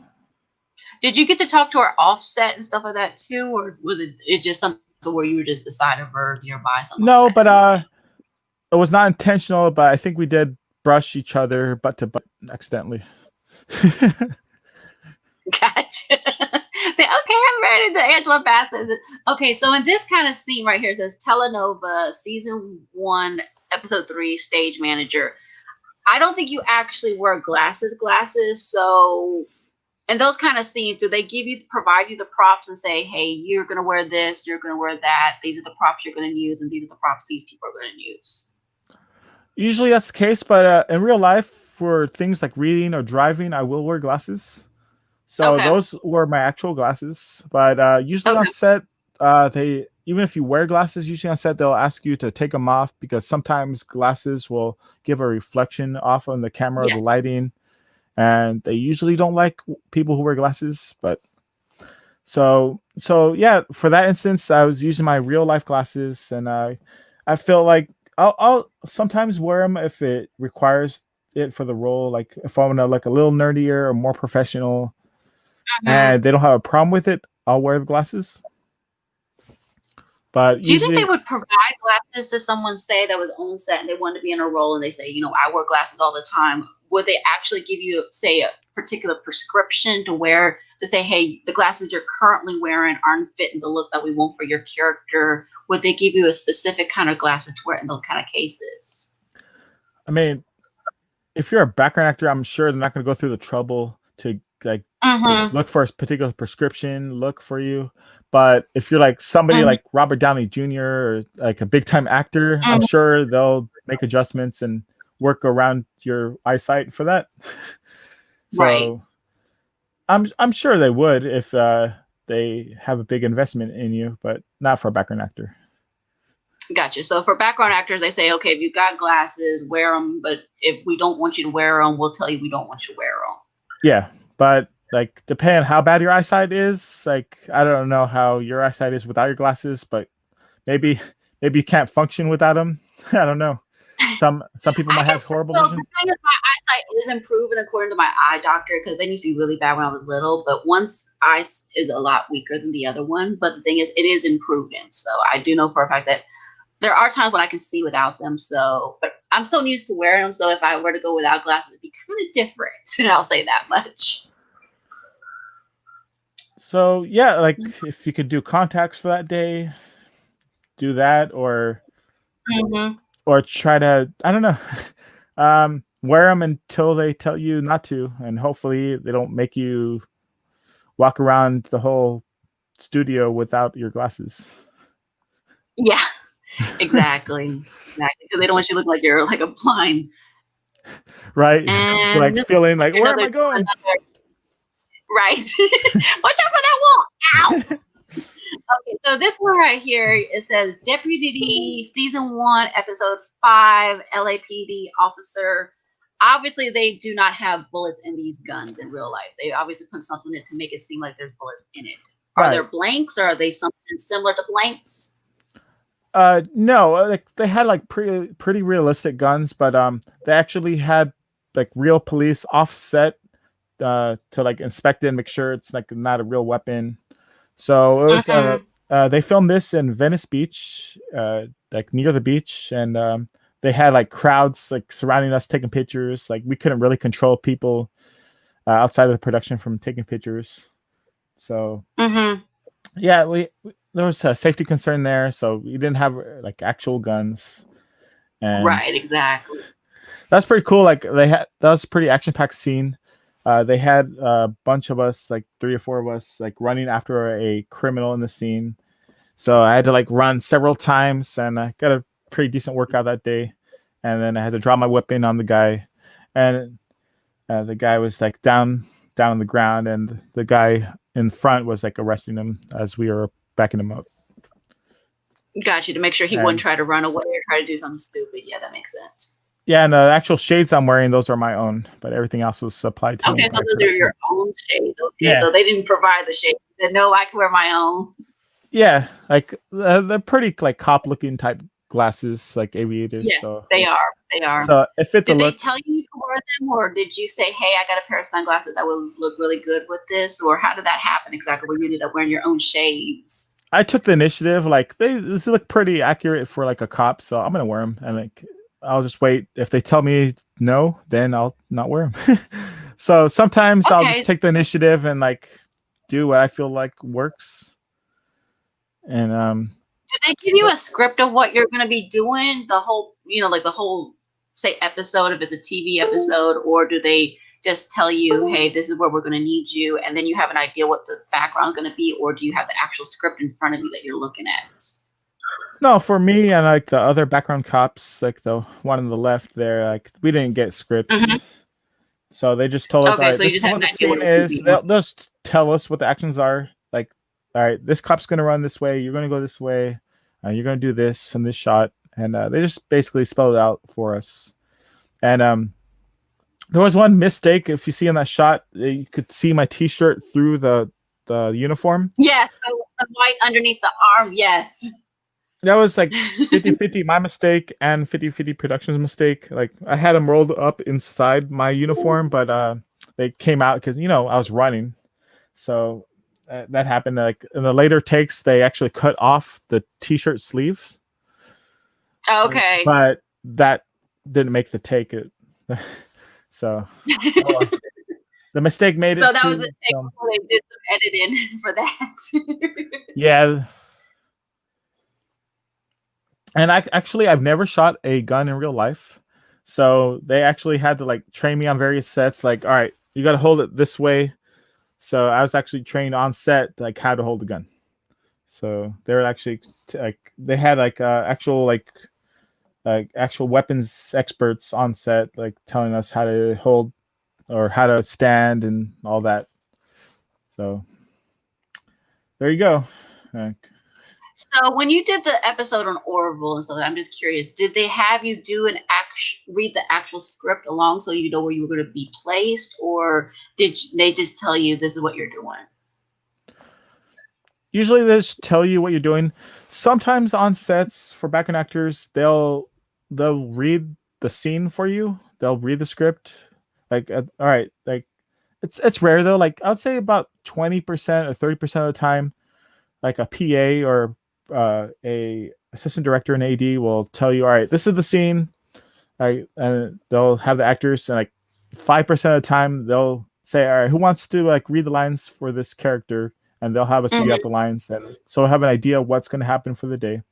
Did you get to talk to her offset and stuff like that too, or was it just something where you were just beside her or nearby, something like No, that? but it was not intentional, but I think we did brush each other butt to butt accidentally. Gotcha. Say, okay, I'm ready to Angela Bassett. Okay, so in this kind of scene right here, it says Telenova, season 1, episode 3, stage manager. I don't think you actually wear glasses. So in those kind of scenes, do they provide you the props and say, hey, you're going to wear this, you're going to wear that, these are the props you're going to use, and these are the props these people are going to use? Usually that's the case, but in real life, for things like reading or driving, I will wear glasses. So Okay. those were my actual glasses. But usually on Okay. set, they even if you wear glasses, usually on set they'll ask you to take them off because sometimes glasses will give a reflection off on the camera or the Yes. lighting, and they usually don't like people who wear glasses. But so yeah, for that instance, I was using my real life glasses, and I feel like I'll sometimes wear them if it requires it for the role. Like if I want to look a little nerdier or more professional, Mhm. and they don't have a problem with it, I'll wear the glasses. But Do you think they usually, would provide glasses to someone, say, that was on set and they wanted to be in a role and they say, I wear glasses all the time? Would they actually give you, say, a particular prescription to wear to say, hey, the glasses you're currently wearing aren't fitting the look that we want for your character? Would they give you a specific kind of glasses to wear in those kind of cases? I mean, if you're a background actor, I'm sure they're not going to go through the trouble to like Mm-hmm. look for a particular prescription, look for you. But if you're like somebody Mm-hmm. like Robert Downey Jr. or like a big time actor, I'm sure they'll make adjustments and work around your eyesight for that. Right. So I'm sure they would if they have a big investment in you, but not for a background actor. Gotcha. So for background actors, they say, okay, if you've got glasses, wear them. But if we don't want you to wear them, we'll tell you we don't want you to wear them. Yeah, but like depending on how bad your eyesight is, like I don't know how your eyesight is without your glasses, but maybe you can't function without them. I don't know. Some people I might have guess horrible so. The vision. thing is, my eyesight is improving according to my eye doctor because they used to be really bad when I was little. But one's eye is a lot weaker than the other one. But the thing is, it is improving. So I do know for a fact that there are times when I can see without them. So, but I'm so used to wearing them. So if I were to go without glasses, it'd be kind of different. I'll say that much. So yeah, like if you could do contacts for that day, do that, Mm-hmm. or try to, I don't know, wear them until they tell you not to, and hopefully they don't make you walk around the whole studio without your glasses. Yeah, exactly. Exactly. Because they don't want you to look like you're like a blind. Right? And Like this feeling like, you where know, am I they're doing going? another right. Watch out for that wall. Ow. Okay, so this one right here, it says Deputy Season 1, Episode 5, LAPD Officer. Obviously, they do not have bullets in these guns in real life. They obviously put something in to make it seem like there's bullets in it. Are there Right. blanks or are they something similar to blanks? No, like they had like pretty realistic guns, but they actually had like real police offset to like inspect it and make sure it's like not a real weapon. So it was Mm-hmm. they filmed this in Venice Beach, like near the beach, and they had like crowds like surrounding us taking pictures. Like we couldn't really control people outside of the production from taking pictures. So Mm-hmm. yeah, there was a safety concern there, so we didn't have like actual guns, and Right, exactly. that's pretty cool. Like that was a pretty action packed scene. They had a bunch of us, like 3 or 4 of us, like running after a criminal in the scene. So I had to like run several times, and I got a pretty decent workout that day. And then I had to draw my weapon on the guy, and the guy was like down on the ground, and the guy in front was like arresting him as we were backing him up. Got you to make sure he wouldn't And try to run away or try to do something stupid. Yeah, that makes sense. yeah, and the actual shades I'm wearing, those are my own, but everything else was supplied to me Okay, so by those are production. your own shades. Okay, Yeah, so they didn't provide the shades. They said, no, I can wear my own. yeah, like they're pretty like cop looking type glasses, like aviators. Yes, they are. They are. So it fit the Did they look. tell you to wear them, or did you say, "Hey, I got a pair of sunglasses that would look really good with this"? Or how did that happen exactly? Where you ended up wearing your own shades? I took the initiative. Like this look pretty accurate for like a cop, so I'm gonna wear them. And like I'll just wait. If they tell me no, then I'll not wear them. So sometimes I'll just Okay. take the initiative and like do what I feel like works. And Did they give you a script of what you're going to be doing? The whole, like the whole, say, episode, if it's a TV episode, or do they just tell you, hey, this is where we're going to need you, and then you have an idea what the background's going to be, or do you have the actual script in front of you that you're looking at? no, for me and like the other background cops, like the one on the left there, like we didn't get Mm-hmm. scripts. So they just told us, all Okay, right, so you this just is had what an the idea what scene it would is. be. They'll just tell us what the actions are. Like, all right, this cop's gonna run this way. You're gonna go this way. You're gonna do this in this shot, and they just basically spelled it out for us. And there was one mistake. If you see in that shot, you could see my T-shirt through the uniform. Yes, the white underneath the arms. Yes. That was like 50-50 my mistake and 50-50 production's mistake. Like I had them rolled up inside my uniform, but they came out because I was running. So that happened. Like in the later takes, they actually cut off the t-shirt sleeves, Okay. but that didn't make the take. It so oh, well. The mistake made So it that was the to take before they did some editing for that. yeah. And I've never shot a gun in real life, so they actually had to like train me on various sets. Like, all right, you got to hold it this way. So I was actually trained on set like how to hold the gun. So they were actually like they had like actual weapons experts on set like telling us how to hold or how to stand and all that. So there you go. So when you did the episode on Orville and so I'm just curious, did they have you do read the actual script along so you know where you were going to be placed, or did they just tell you this is what you're doing? Usually they just tell you what you're doing. Sometimes on sets for background actors, they'll read the scene for you. They'll read the script. Like, all right, like it's rare though. Like I would say about 20% or 30% of the time, like a PA or a assistant director and AD will tell you, all right, this is the scene. Right, and they'll have the actors, and like 5% of the time they'll say, all right, who wants to like read the lines for this character, and they'll have us read out Mm-hmm. the lines, and so we'll have an idea of what's going to happen for the day.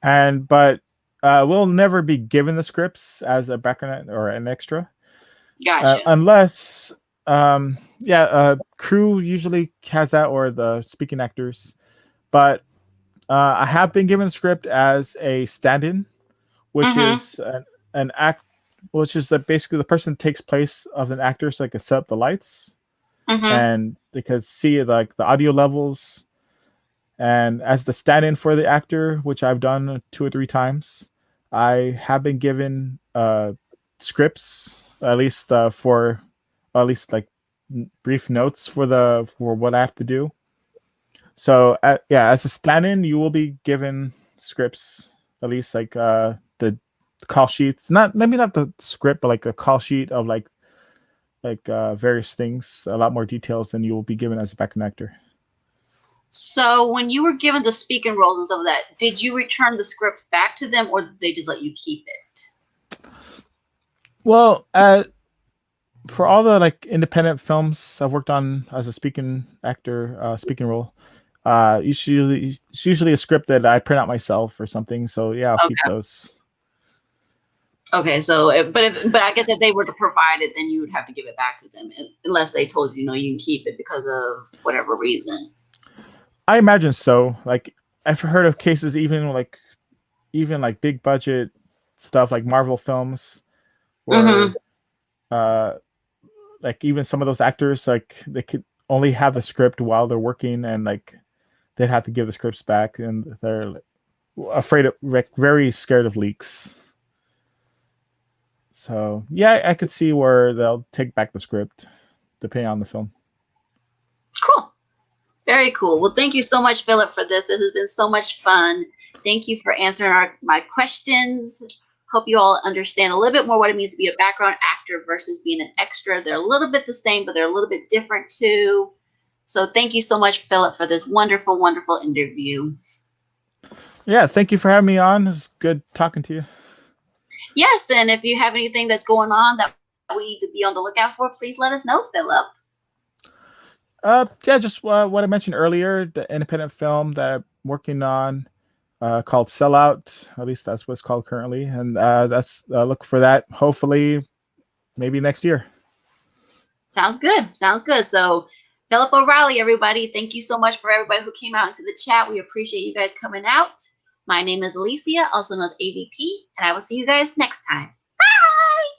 And but we'll never be given the scripts as a background or an extra, Gotcha. unless crew usually has that, or the speaking actors. But I have been given the script as a stand-in, which Mm-hmm. is an act, which is that basically the person takes place of an actor, so they can set up the lights Mm-hmm. and they could see like the audio levels. And as the stand-in for the actor, which I've done 2 or 3 times, I have been given scripts, at least for at least like brief notes for what I have to do. So as a stand-in, you will be given scripts, at least like the call sheets. Not maybe not the script, but like a call sheet of various things, a lot more details than you will be given as a background actor. So when you were given the speaking roles and some of that, did you return the scripts back to them, or did they just let you keep it? Well, for all the like independent films I've worked on as a speaking actor, speaking role, it's usually a script that I print out myself or something. So yeah, I'll keep Okay. those. Okay. So, but I guess if they were to provide it, then you would have to give it back to them, unless they told you, no, you can keep it because of whatever reason. I imagine so. Like I've heard of cases even like big budget stuff like Marvel films Mm-hmm. where uh like even some of those actors like they could only have the script while they're working, and like they'd have to give the scripts back, and they're like, afraid of like very scared of leaks. So yeah, I could see where they'll take back the script depending on the film. Cool. Very cool. Well, thank you so much, Philip, for this. This has been so much fun. Thank you for answering my questions. Hope you all understand a little bit more what it means to be a background actor versus being an extra. They're a little bit the same, but they're a little bit different too. So thank you so much, Philip, for this wonderful, wonderful interview. Yeah, thank you for having me on. It's good talking to you. Yes, and if you have anything that's going on that we need to be on the lookout for, please let us know, Philip. Yeah, just what I mentioned earlier, the independent film that I'm working on called Sellout. At least that's what it's called currently, and that's look for that. Hopefully, maybe next year. Sounds good. Sounds good. So, Phillip O'Riley, everybody, thank you so much for everybody who came out into the chat. We appreciate you guys coming out. My name is Alicia, also known as AVP, and I will see you guys next time. Bye!